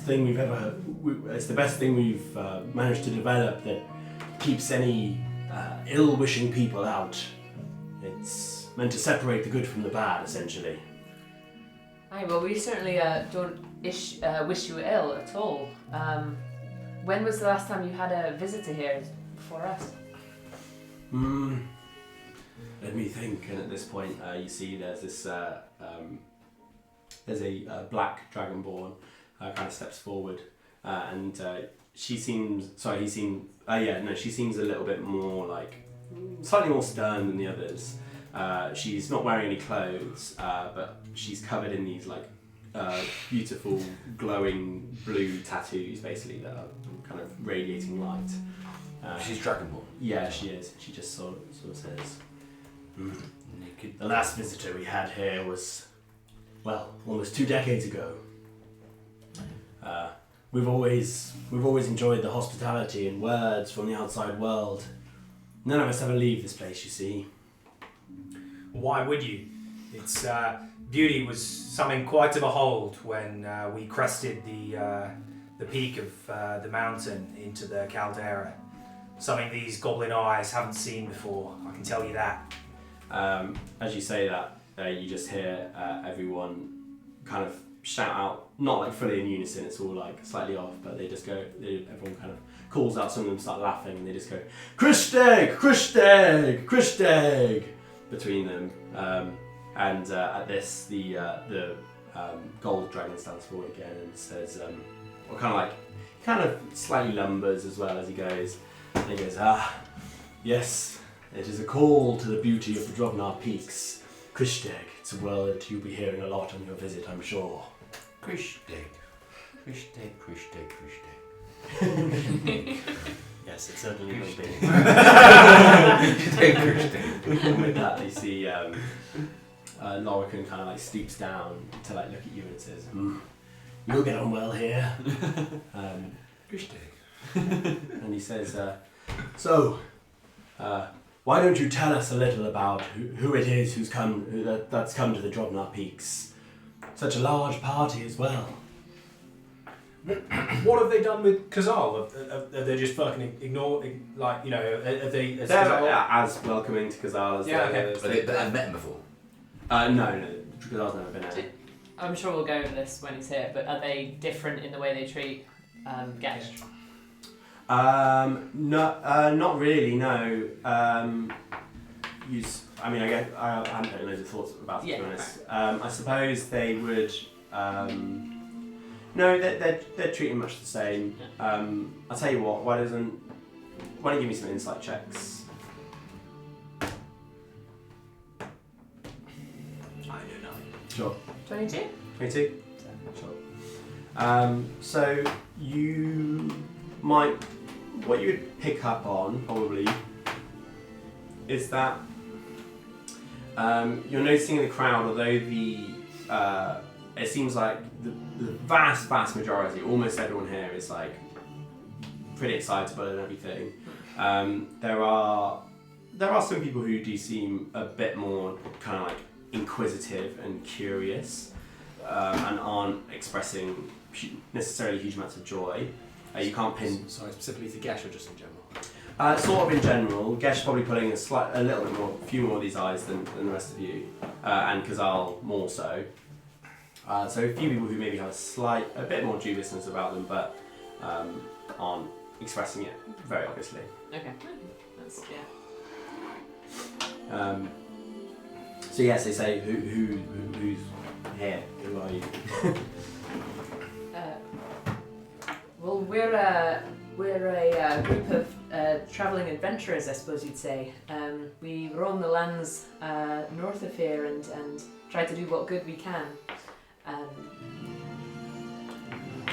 thing we've ever. It's the best thing we've managed to develop that keeps any ill-wishing people out. It's meant to separate the good from the bad, essentially. Aye, well, we certainly don't wish you ill at all. When was the last time you had a visitor here before us? Let me think. And at this point, you see there's this black dragonborn kind of steps forward, and she seems she seems a little bit more like slightly more stern than the others. She's not wearing any clothes, but she's covered in these like beautiful glowing blue tattoos, basically, that are kind of radiating light. She's dragonborn. Yeah, she is. She just sort of says, "The last visitor we had here was, well, almost 2 decades ago. We've always enjoyed the hospitality and words from the outside world. None of us ever leave this place, you see." Why would you? Its beauty was something quite to behold when we crested the peak of the mountain into the caldera. Something these goblin eyes haven't seen before, I can tell you that. As you say that, you just hear everyone kind of shout out, not like fully in unison, it's all like slightly off, but everyone kind of calls out, some of them start laughing, and they just go, "Christeg! Christeg! Christeg!" between them. And at this, the gold dragon stands forward again and says, or kind of slightly lumbers as well as he goes, and he goes, "Yes, it is a call to the beauty of the Drovnar peaks. Christeg, it's a word you'll be hearing a lot on your visit, I'm sure." Christeg. Christeg, Christeg, Christeg. Yes, it certainly will be. Christeg. With that, they see Lorican kind of like stoops down to like look at you and says, "You'll get on well here." Christeg. And he says, "So, why don't you tell us a little about who it is that's come to the Drovnar Peaks? Such a large party as well." What have they done with Khazal? Have they just fucking ignored, like, you know, have they... They're as welcoming to Khazal as But they've met him before? No, Khazal's never been out. I'm sure we'll go over this when he's here, but are they different in the way they treat Gesh? No, not really, no. I haven't put loads of thoughts about it, to be honest. I suppose they would... no, they're treating much the same. I'll tell you what, why don't you give me some insight checks? I do nothing. Sure. 22? 22? Sure. So you might... What you would pick up on, probably, is that you're noticing in the crowd, although it seems like the vast majority, almost everyone here is like pretty excitable and everything. There are some people who do seem a bit more kind of like inquisitive and curious, and aren't expressing necessarily huge amounts of joy. You can't pin. Sorry, specifically to Gesh or just in general? Sort of in general. Gesh probably pulling a few more of these eyes than the rest of you, and Khazal more so. So a few people who maybe have a bit more dubiousness about them, but aren't expressing it very obviously. Okay. That's, So yes, they say, who's here? Who are you? Well, we're a group of travelling adventurers, I suppose you'd say. We roam the lands north of here and try to do what good we can.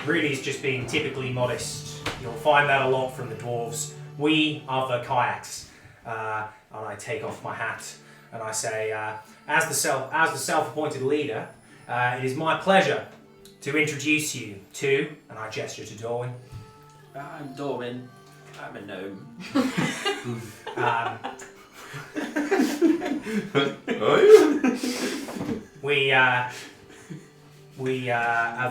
Really, it's just being typically modest. You'll find that a lot from the dwarves. We are the kayaks. And I take off my hat and I say, as the self-appointed leader, it is my pleasure to introduce you to, and I gesture to Dorwin. I'm Dorwin. I'm a gnome. We have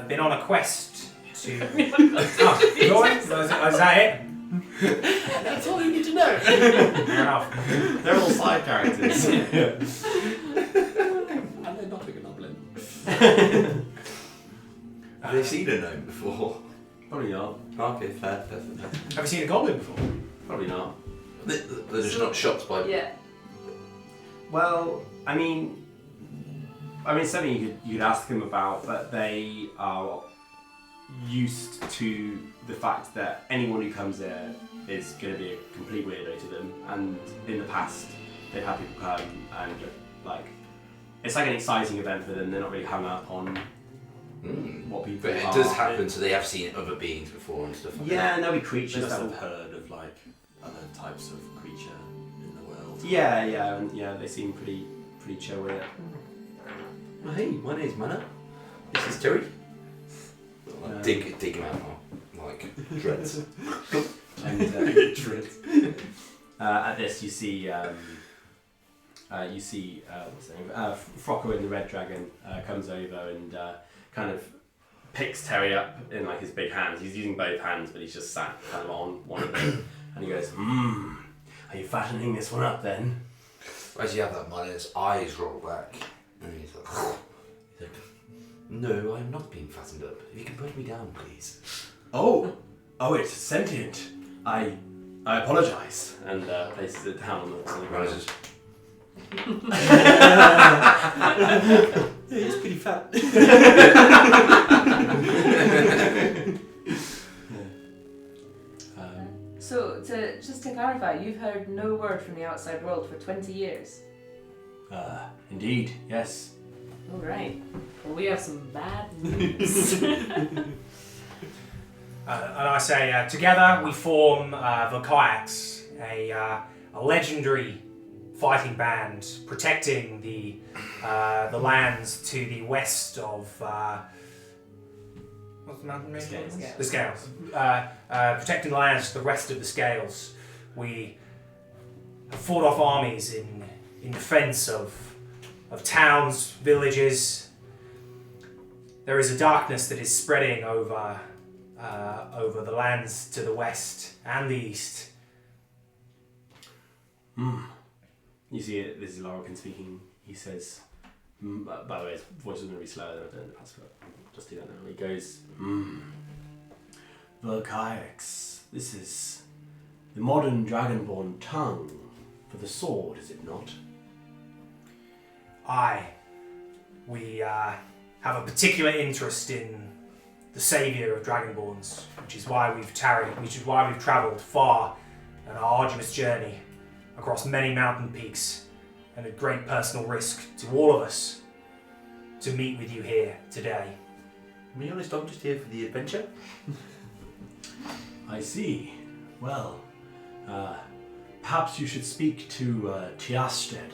been on a quest to... Dorwin? Is that it? That's all you need to know. Fair enough. They're all side characters. And they're not a goblin. Have they seen a gnome before? Probably not. Okay, fair. Have you seen a goblin before? Probably not. They're just not shocked by... Yeah. Well, I mean, I mean, something you could ask them about, but they are used to the fact that anyone who comes there is going to be a complete weirdo to them. And in the past, they've had people come and like it's like an exciting event for them. They're not really hung up on what people. But it are. does happen, so they have seen other beings before and stuff like that. Yeah, and there'll be They creatures must that have will. heard of like other types of creature in the world. Yeah, and they seem pretty chill with it. Oh, hey, my name's Mana. This is Terry. Yeah. Dig him out, like dreads. And at this, you see what's his name? Frocko in the Red Dragon comes over and kind of picks Terry up in like his big hands. He's using both hands, but he's just sat kind of on one of them, and he goes, "Are you fattening this one up then?" As you have that, Mana's eyes roll back, and he's like, "No, I'm not being fattened up. If you can put me down, please." Oh, it's sentient. I apologise, and places it down on the ground. Rises. Yeah, he's pretty fat. So, just to clarify, you've heard no word from the outside world for 20 years. Indeed, yes. All right. Well, we have some bad news. And I say, together we form the Kayaks, a legendary fighting band protecting the lands to the west of what's the mountain range? Scales. The Scales. Protecting the lands to the west of the Scales. We have fought off armies in defence of towns, villages. There is a darkness that is spreading over the lands to the west and the east. You see it, this is Lorcan speaking. He says, by the way, his voice is going to be slower than I've done in the past, but I'll just do that now. He goes, the kayaks. This is the modern dragonborn tongue for the sword, is it not? Aye. We have a particular interest in the saviour of dragonborns, which is why we've travelled far an arduous journey across many mountain peaks and at great personal risk to all of us to meet with you here today. To be honest, I'm just here for the adventure. I see. Well, perhaps you should speak to Tiasted.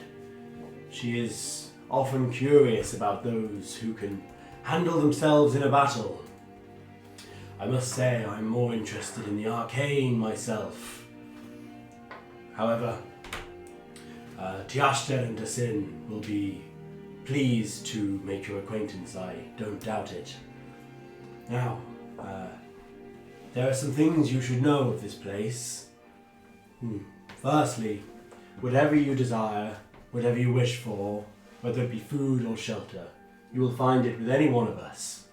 She is often curious about those who can handle themselves in a battle. I must say I'm more interested in the arcane myself. However, Tiasted and Dasin will be pleased to make your acquaintance, I don't doubt it. Now, there are some things you should know of this place. Firstly, whatever you desire, whatever you wish for, whether it be food or shelter, you will find it with any one of us.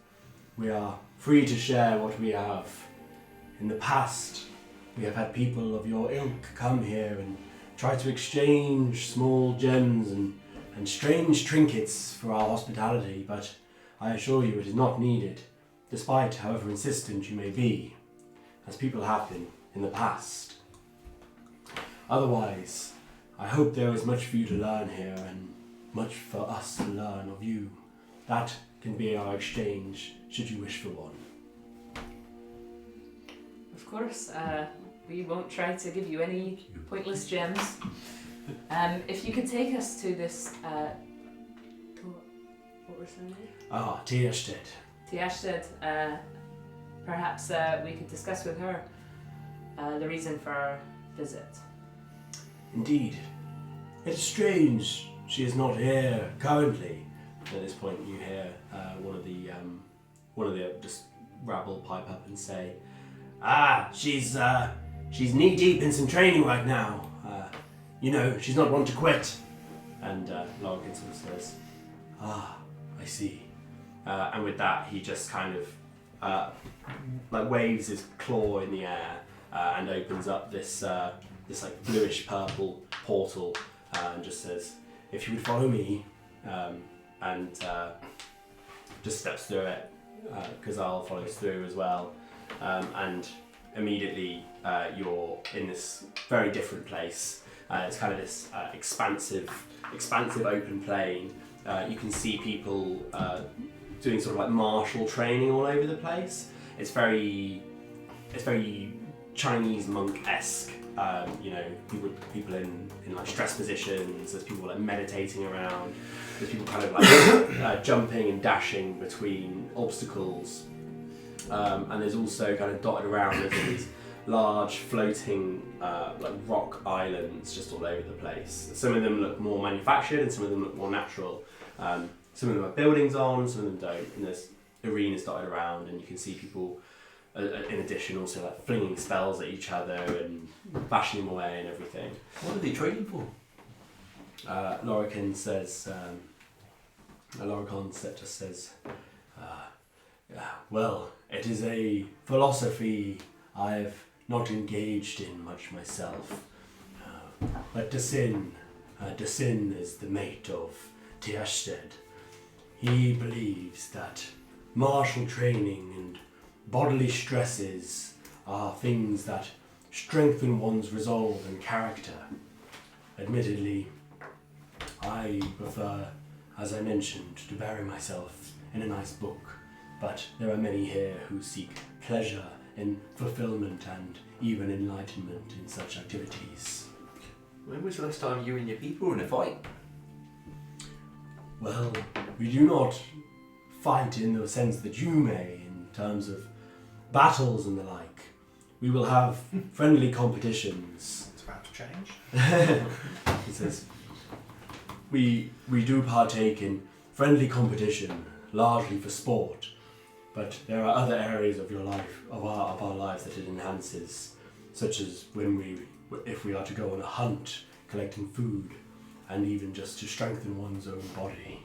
We are free to share what we have. In the past, we have had people of your ilk come here and try to exchange small gems and strange trinkets for our hospitality, but I assure you it is not needed, despite however insistent you may be, as people have been in the past. Otherwise, I hope there is much for you to learn here and much for us to learn of you. That can be our exchange, should you wish for one. Of course, we won't try to give you any pointless gems. If you could take us to this, what was her name? Tiasted. Tiasted, perhaps we could discuss with her the reason for our visit. Indeed. It's strange she is not here currently. At this point you hear one of the just rabble pipe up and say, she's knee deep in some training right now. She's not one to quit. And Lorcan sort of says, I see. And with that he just kind of waves his claw in the air and opens up this like bluish purple portal and just says, if you would follow me, and just steps through it. Khazal follows through as well, and immediately you're in this very different place. It's kind of this expansive open plain. You can see people doing sort of like martial training all over the place. It's very Chinese monk-esque. People in like stress positions. There's people like meditating around. There's people kind of like jumping and dashing between obstacles. And there's also kind of dotted around there's these large floating like rock islands just all over the place. Some of them look more manufactured and some of them look more natural. Some of them have buildings on, some of them don't. And there's arenas dotted around, and you can see people in addition also like flinging spells at each other and bashing them away and everything. What are they training for? Loricon says, just says, well, it is a philosophy I've not engaged in much myself, but Dasin is the mate of Tiashted. He believes that martial training and bodily stresses are things that strengthen one's resolve and character. Admittedly, I prefer, as I mentioned, to bury myself in a nice book, but there are many here who seek pleasure and fulfillment and even enlightenment in such activities. When was the last time you and your people were in a fight? Well, we do not fight in the sense that you may, in terms of battles and the like. We will have friendly competitions. It's about to change. He says, we do partake in friendly competition, largely for sport, but there are other areas of your life, of our lives that it enhances, such as if we are to go on a hunt, collecting food, and even just to strengthen one's own body.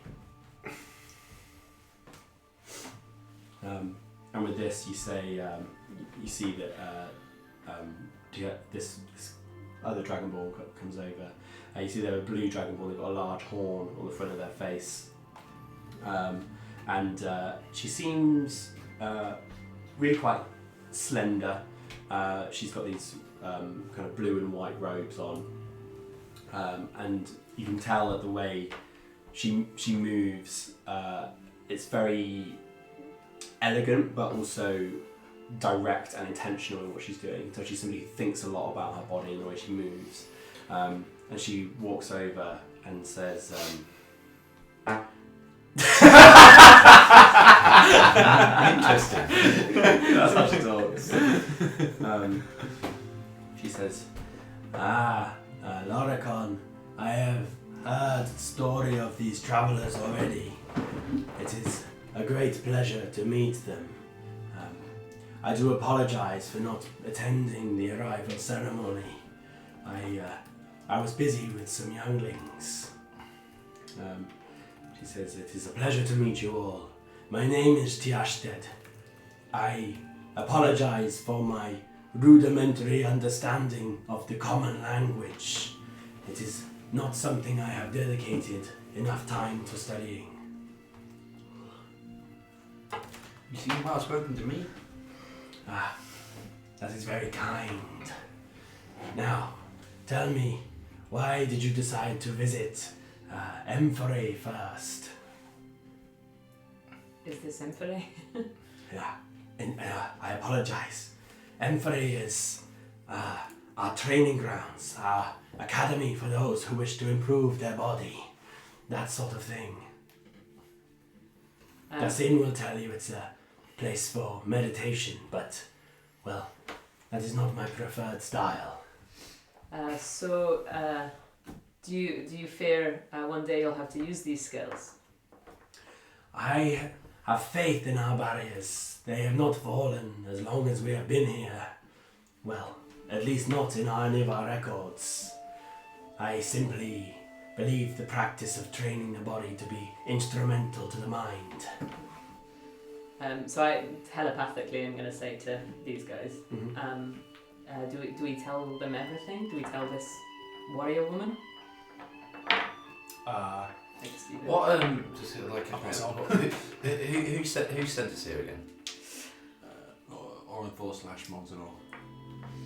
And with this, you say, you see that this other Dragon Ball comes over. You see they're a blue Dragon Ball. They've got a large horn on the front of their face, and she seems really quite slender. She's got these kind of blue and white robes on, and you can tell that the way she moves, it's very elegant, but also direct and intentional in what she's doing. So she's somebody who thinks a lot about her body and the way she moves. And she walks over and says, Interesting. that's how she talks. She says, Loricon, I have heard the story of these travellers already. It is a great pleasure to meet them. I do apologise for not attending the arrival ceremony. I was busy with some younglings. She says, it is a pleasure to meet you all. My name is Tiashted. I apologise for my rudimentary understanding of the common language. It is not something I have dedicated enough time to studying. You seem well spoken to me. That is very kind. Now, tell me, why did you decide to visit Emphore first? Is this Emperor? Yeah, and I apologize. Emphore is our training grounds, our academy for those who wish to improve their body, that sort of thing. Dasin will tell you it's a place for meditation, but, well, that is not my preferred style. Do you fear one day you'll have to use these skills? I have faith in our barriers. They have not fallen as long as we have been here. Well, at least not in any of our records. I simply believe the practice of training the body to be instrumental to the mind. So I telepathically am going to say to these guys, Mm-hmm. do we tell them everything? Do we tell this warrior woman? I can see that. What just like who sent us here again? Orenthor/Mogzanor.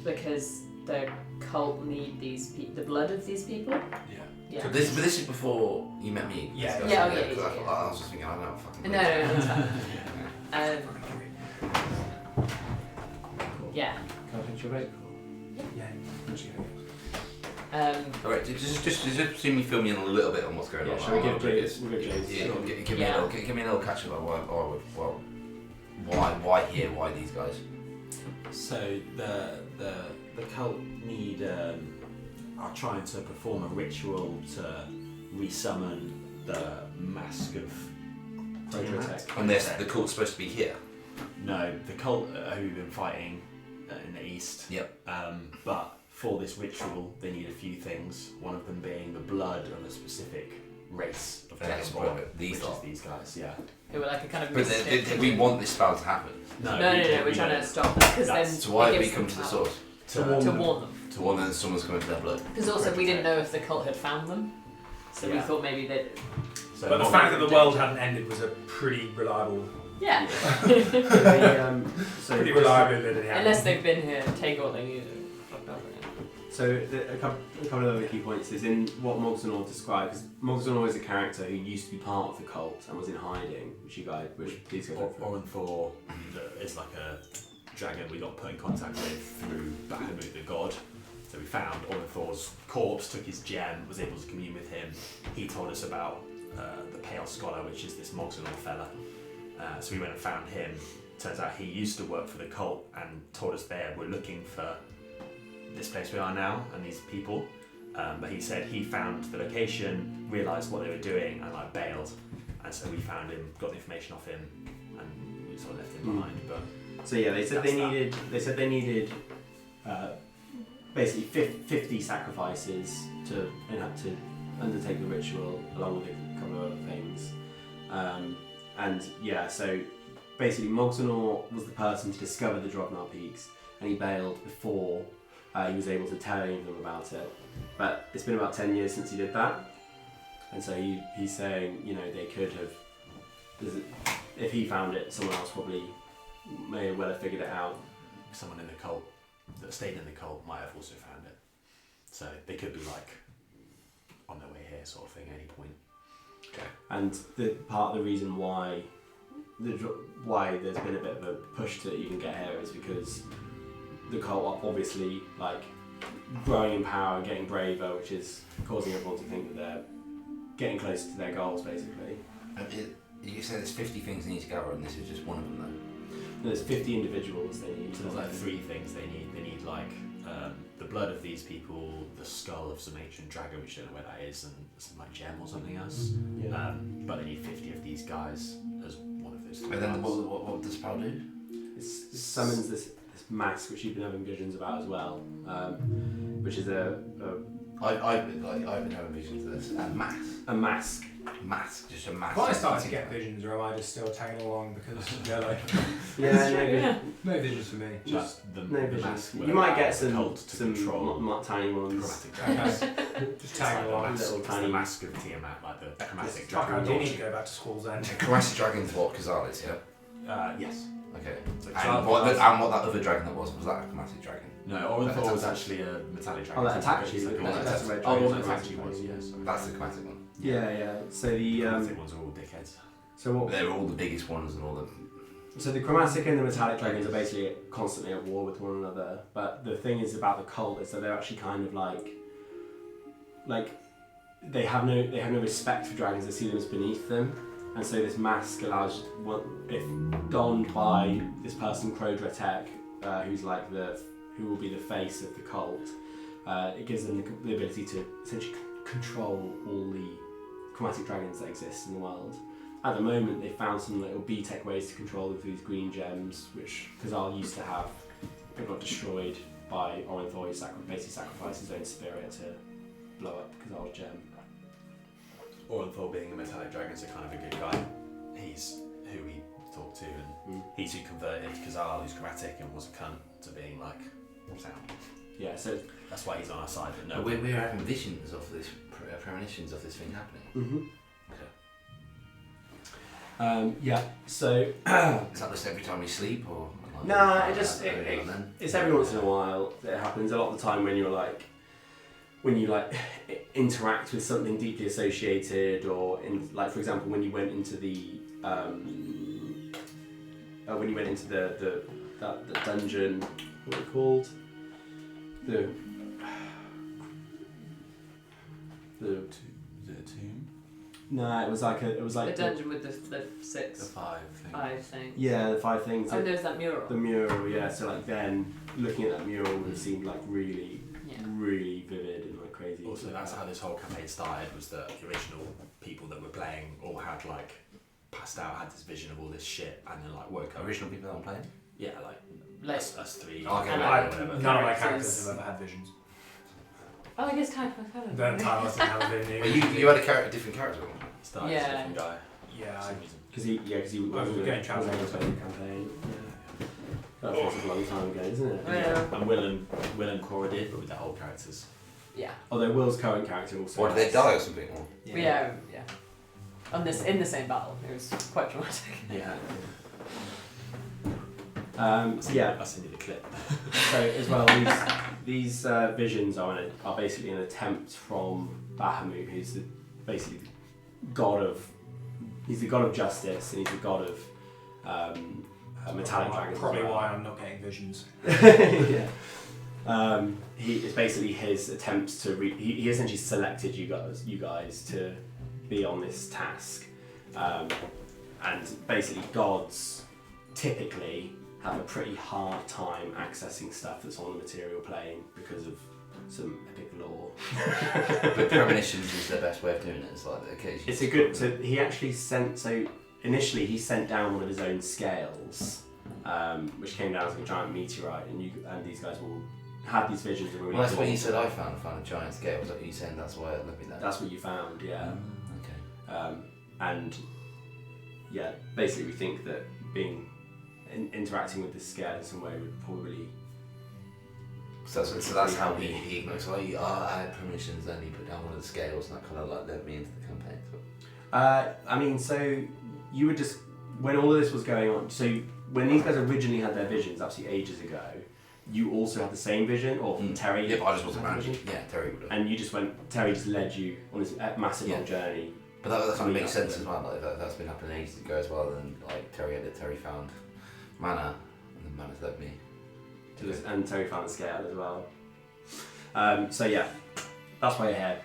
Because the cult need the blood of these people. Yeah. Yeah. So this is before you met me. Yeah. Discussing Yeah, oh, it, yeah, 'cause yeah, I thought- I was just thinking, I don't know fucking. No, that's fine. Yeah. Can I picture it? Yeah. Alright, just see me fill me in a little bit on what's going Yeah, on. shall we give James? We'll give James. Yeah, give me a little catch up on why here, why these guys. So the cult need are trying to perform a ritual to resummon the mask of Tiamat. And the cult's supposed to be here. No, the cult who we've been fighting in the east. Yep. But for this ritual, they need a few things. One of them being the blood of a specific race of That's Dragonborn, these which lot. is these guys. Yeah. Who were like a kind of But mystic. we want this spell to happen. No, we're trying to stop them because then So why it have we gives come them to the power. source? To warn them. To warn them that someone's coming for their blood. Because also we didn't know if the cult had found them, so we Yeah. thought maybe that. So But the fact that the world hadn't ended was a pretty reliable. Yeah. So Pretty reliable that it Unless they've been here, take all they need. And fucked up. So a couple of other key points is in what Mogzanor described, because Mogzanor is a character who used to be part of the cult and was in hiding, which these guys went through. Orenthor is like a dragon we got put in contact with through Bahamut the god. So we found Orenthor's corpse, took his gem, was able to commune with him. He told us about the Pale Scholar, which is this Mogzanor fella. So we went and found him. Turns out he used to work for the cult and told us we're looking for this place we are now and these people. But he said he found the location, realised what they were doing, and like bailed. And so we found him, got the information off him, and we sort of left him behind. But So yeah, they said they needed basically 50 sacrifices to undertake the ritual, along with a couple of other things. And yeah, so basically Mogzanor was the person to discover the Drovnar peaks, and he bailed before he was able to tell any of them about it. But it's been about 10 years since he did that, and so he's saying, they could have, if he found it, someone else probably may well have figured it out. someone in the cult that stayed in the cult might have also found it. So they could be like on their way here, sort of thing, at any point. Okay. And part of the reason why there's been a bit of a push to even get here is because the cult are obviously like growing in power, getting braver, which is causing everyone to think that they're getting closer to their goals, basically. You said there's 50 things they need to gather, and this is just one of them, though. There's 50 individuals they need. So there's like 3 things they need. They need like the blood of these people, the skull of some ancient dragon, which I don't know where that is, and some like gem or something else. Yeah. But they need 50 of these guys as one of those. And then what does spell do? It summons this mask, which you've been having visions about as well, which is I've been having visions of this. a mask. Just a mask. Have I started to get visions, or am I just still tagging along because they're like, Yeah, no visions for me? Just the no the visions. mask. You might get the cult to some control tiny ones. chromatic dragons. Just tagging along. Little It's tiny- the mask of Tiamat, like the chromatic Fuck, I dragon. do need to go back to school then. Chromatic Dragon's what Khazal is, yeah? Yes. Okay. So And what that other dragon that was that a chromatic dragon? No, Orenthor was actually a metallic dragon. Oh, that attacked you. It's like That's a red oh, the dragon. one that attacked you was, yes. That's the chromatic one. Yeah. So the Chromatic ones are all dickheads. They're all the biggest ones and all the... So the chromatic and the metallic dragons are basically constantly at war with one another. But the thing is about the cult is that they're actually kind of like they have no respect for dragons. They see them as beneath them, and so this mask allows if donned by this person Crodretek, who will be the face of the cult. It gives them the ability to essentially control all the chromatic dragons that exist in the world. At the moment, they've found some little B-Tech ways to control them through these green gems, which Khazal used to have. They got destroyed by Orenthor, who basically sacrificed his own spirit to blow up Khazal's gem. Orenthor being a metallic dragon is a kind of a good guy. He's who we talked to, and he's who converted Khazal, who's chromatic and was a cunt, to being like sound. Yeah, so that's why he's on our side. But no, We're having visions of this, premonitions of this thing happening. Yeah. So. Is that just every time we sleep, or? Like, Nah, it's every once in a while. It happens a lot of the time when you interact with something deeply associated, or like for example when you went into the the dungeon, what was it called? The tomb? No, it was like The dungeon with the six. The five things. Five things. Yeah, the 5 things. Oh, there's that mural. The mural, yeah. So like then looking at that mural would have seemed like really vivid and like crazy. Also, that's how this whole campaign started. Was that the original people that were playing all had like passed out, had this vision of all this shit, and then like woke up. Original people that I'm playing? Yeah, like us three. Okay, None right. of my characters have ever had visions. Oh, I guess kind of. Then Tyler doesn't have a vision. Well, you had a different character. Started Yeah. as a different guy. Yeah, For some reason. Because he was going travel. wasn't going to the campaign. Yeah. That feels like a long time ago, isn't it? Yeah. And Will and Cora did, but with their old characters. Yeah. Although Will's current character also. Or did they die or something? Or? Yeah. In the same battle, it was quite dramatic. Yeah. So yeah. I'll send you the clip. So as well, these visions are basically an attempt from Bahamut, who's basically the god of. He's the god of justice, and he's the god of metallic dragons. Probably as well. why I'm not getting visions. Yeah. He it's basically his attempts to he essentially selected you guys to be on this task, and basically gods typically have a pretty hard time accessing stuff that's on the material plane because of some epic lore. But premonitions is the best way of doing it. It's like occasionally. It's a good. So he actually initially he sent down one of his own scales, which came down as a giant meteorite, and these guys all had these visions. And Well, that's what you said. I found a giant scale. Was that you saying that's why it led me there? That's what you found, yeah. Okay. And yeah, basically we think that interacting with this scale in some way would probably. So that's how he ignites. So I had premonitions, then he put down one of the scales, and that kind of like led me into the campaign. I mean, so you would just when all of this was going on. So when these guys originally had their visions, absolutely ages ago, you also had the same vision, or Terry. Yeah, but I just wasn't around. Yeah, Terry would have. And you just went. Terry just led you on this massive long journey. But that kind of makes sense as well. Like that's been happening ages ago as well. And like Terry found mana, and then mana's led me. And Terry found the scale as well. So yeah, that's why you're here.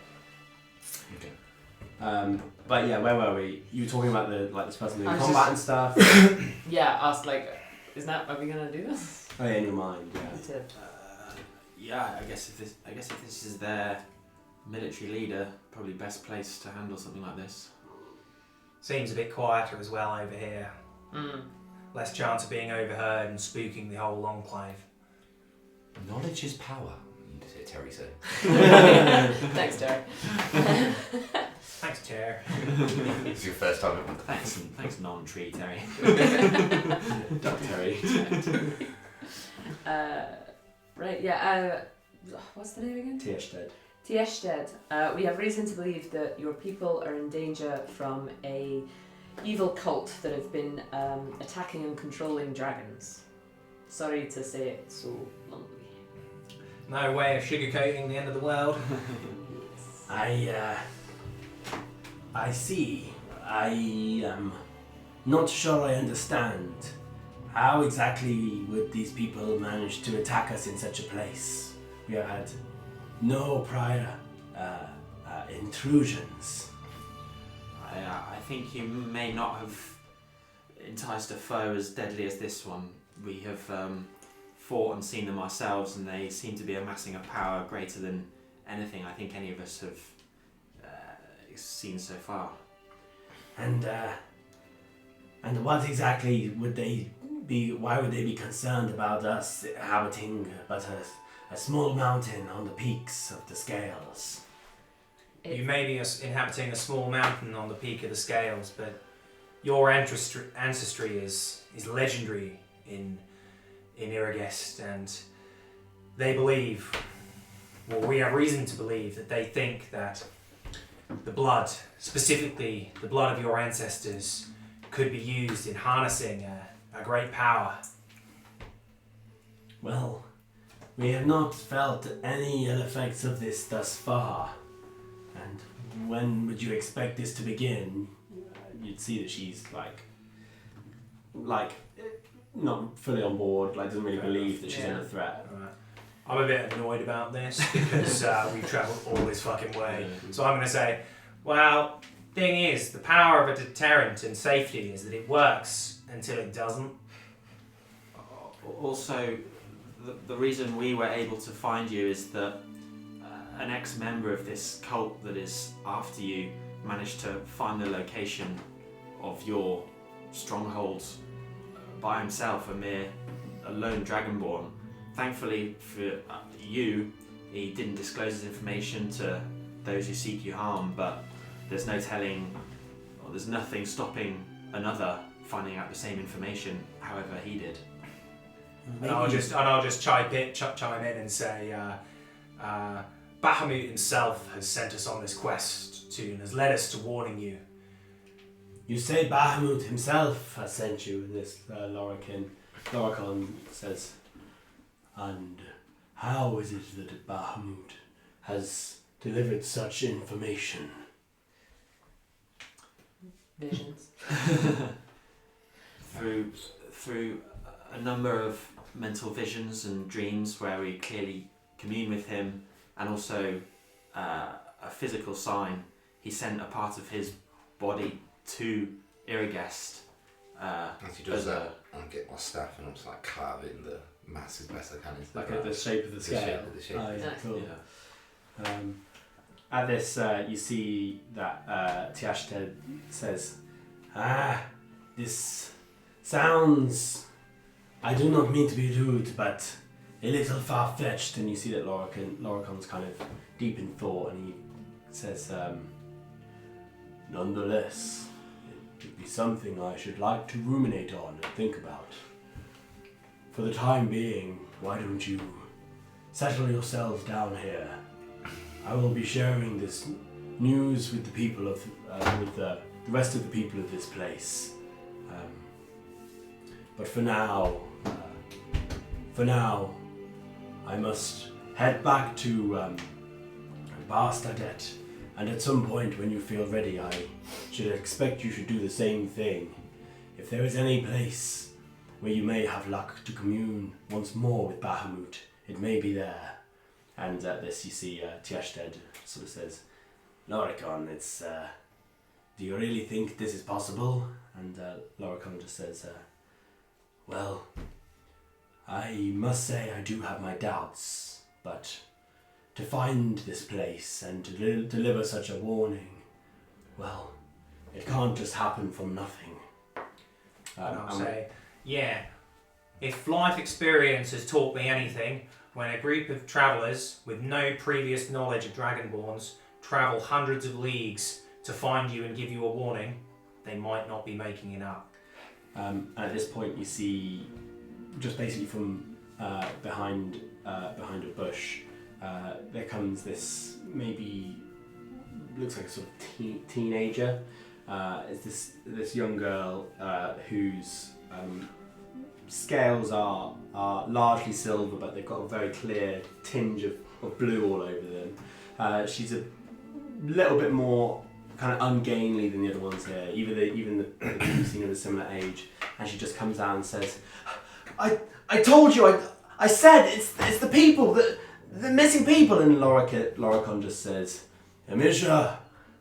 Okay. But yeah, where were we? You were talking about this person doing I was combat just- and stuff. Yeah, asked like, are we gonna do this? Oh yeah, in your mind, yeah. Yeah, I guess if this is their military leader, probably best place to handle something like this. Seems a bit quieter as well over here. Mm. Less chance of being overheard and spooking the whole enclave. Knowledge is power. You just hear Terry say. Thanks, Derek. Thanks, Chair. It's your first time. Thanks, non-tree Terry. Duck Terry. Right, yeah. What's the name again? Tiersted. Tieshted. We have reason to believe that your people are in danger from a evil cult that have been attacking and controlling dragons. Sorry to say it so bluntly. No way of sugarcoating the end of the world. I see. I am not sure I understand. How exactly would these people manage to attack us in such a place? We have had no prior intrusions. I think you may not have enticed a foe as deadly as this one. We have fought and seen them ourselves, and they seem to be amassing a power greater than anything I think any of us have seen so far. And what exactly would they be? Why would they be concerned about us inhabiting but a small mountain on the peaks of the scales? You may be inhabiting a small mountain on the peak of the scales, but your ancestry is legendary in Irrigest, and they believe, well, we have reason to believe that they think that the blood, specifically the blood of your ancestors, could be used in harnessing a great power. Well, we have not felt any ill effects of this thus far. And when would you expect this to begin? You'd see that she's like not fully on board, like doesn't really believe that she's under threat. Right. I'm a bit annoyed about this because we've travelled all this fucking way. So I'm going to say, well, thing is, the power of a deterrent and safety is that it works until it doesn't. Also, the reason we were able to find you is that an ex-member of this cult that is after you managed to find the location of your strongholds by himself, a lone dragonborn. Thankfully for you, he didn't disclose his information to those who seek you harm, but there's no telling, or there's nothing stopping another finding out the same information however he did. And I'll just chime in and say, Bahamut himself has sent us on this quest and has led us to warning you. You say Bahamut himself has sent you this, Loricon says. And how is it that Bahamut has delivered such information? Visions. through a number of mental visions and dreams where we clearly commune with him, and also a physical sign. He sent a part of his body to Irrigest. As he does that, I get my staff and I'm just like carving the mass as best I can into The shape of the scale. The shape. Oh, yeah, cool. Yeah. At this, you see that Tiashted says, this sounds, I do not mean to be rude, but a little far-fetched. And you see that Loricon's kind of deep in thought, and he says, nonetheless, it would be something I should like to ruminate on and think about. For the time being, why don't you settle yourselves down here? I will be sharing this news with the people of, with the rest of the people of this place. But for now, I must head back to Barstadet, and at some point when you feel ready, I should expect you should do the same thing. If there is any place where you may have luck to commune once more with Bahamut, it may be there. And at this you see Tiashted sort of says, Loricon, it's, do you really think this is possible? And Loricon just says, well, I must say I do have my doubts, but to find this place and to deliver such a warning, well, it can't just happen from nothing. And I'll say, yeah, if life experience has taught me anything, when a group of travellers with no previous knowledge of Dragonborns travel hundreds of leagues to find you and give you a warning, they might not be making it up. And at this point you see, just basically from behind a bush, there comes this maybe looks like a sort of teenager. It's this young girl whose scales are largely silver, but they've got a very clear tinge of blue all over them. She's a little bit more kind of ungainly than the other ones here, even the people you've seen of a similar age, and she just comes out and says, I told you, I said it's the people, the missing people. And Loricon just says, Amisha,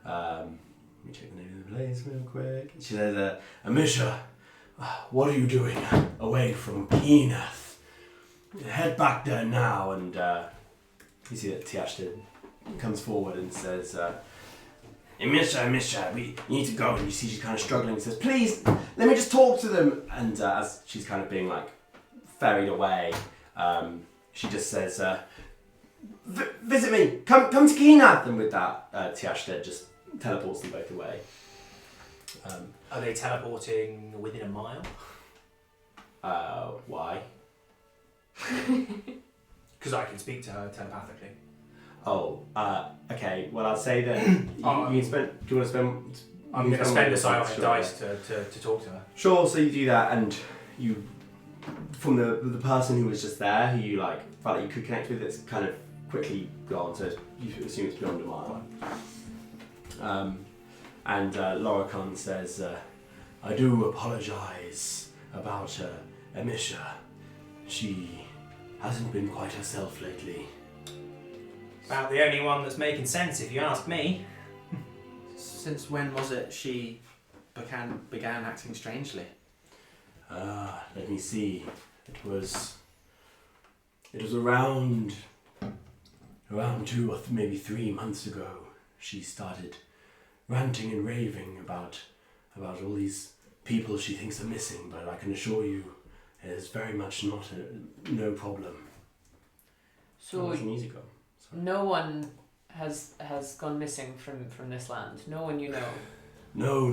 let me check the name of the place real quick. She says, Amisha, what are you doing away from Keenath? Head back there now. And you see that Tiashted comes forward and says, Amisha, we need to go. And you see she's kind of struggling and says, please, let me just talk to them. And as she's kind of being like ferried away, she just says, visit me, come to Keenath. And with that, Tiashted just teleports them both away. Are they teleporting within a mile? Why? Because I can speak to her telepathically. Oh, okay. Well, I'll say that you can spend. Do you want to spend I'm going to spend a psionic dice to talk to her. Sure. So you do that, and you, from the person who was just there, who you like felt like you could connect with, it's kind of quickly gone. So you assume it's beyond a mile. And Loricon says, "I do apologise about Amisha. She hasn't been quite herself lately." About the only one that's making sense, if you ask me. Since when was it she began acting strangely? Let me see. It was around 2 or maybe 3 months ago. She started ranting and raving about all these people she thinks are missing, but I can assure you it is very much no problem. So How much music on? Sorry. no one has gone missing from this land. No one you know, No,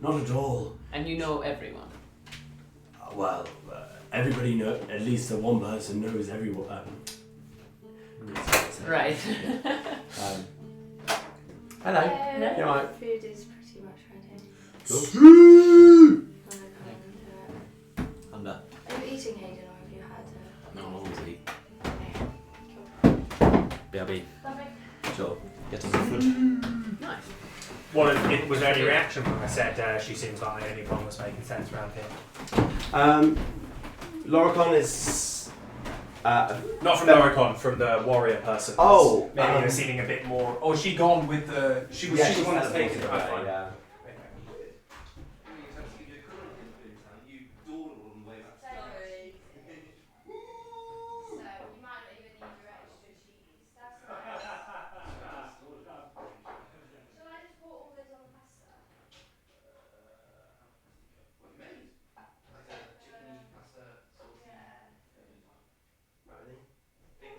not at all. and you know everyone. Everybody know. At least one person knows everyone. Right. Hello. You alright? Food is pretty much ready. Cool. Under. Are you eating, Hayden, or have you had No, I'll always eat. Okay, cool. BRB. Lovely. Sure. Get on the food. Nice. Was there any reaction when I said she seems like the only one that's making sense around here? Loricon is. Not from Loricon, from the warrior person. Oh, Maybe they're seeming a bit more. Oh, she gone with the. She was the one that's taken it. Yeah.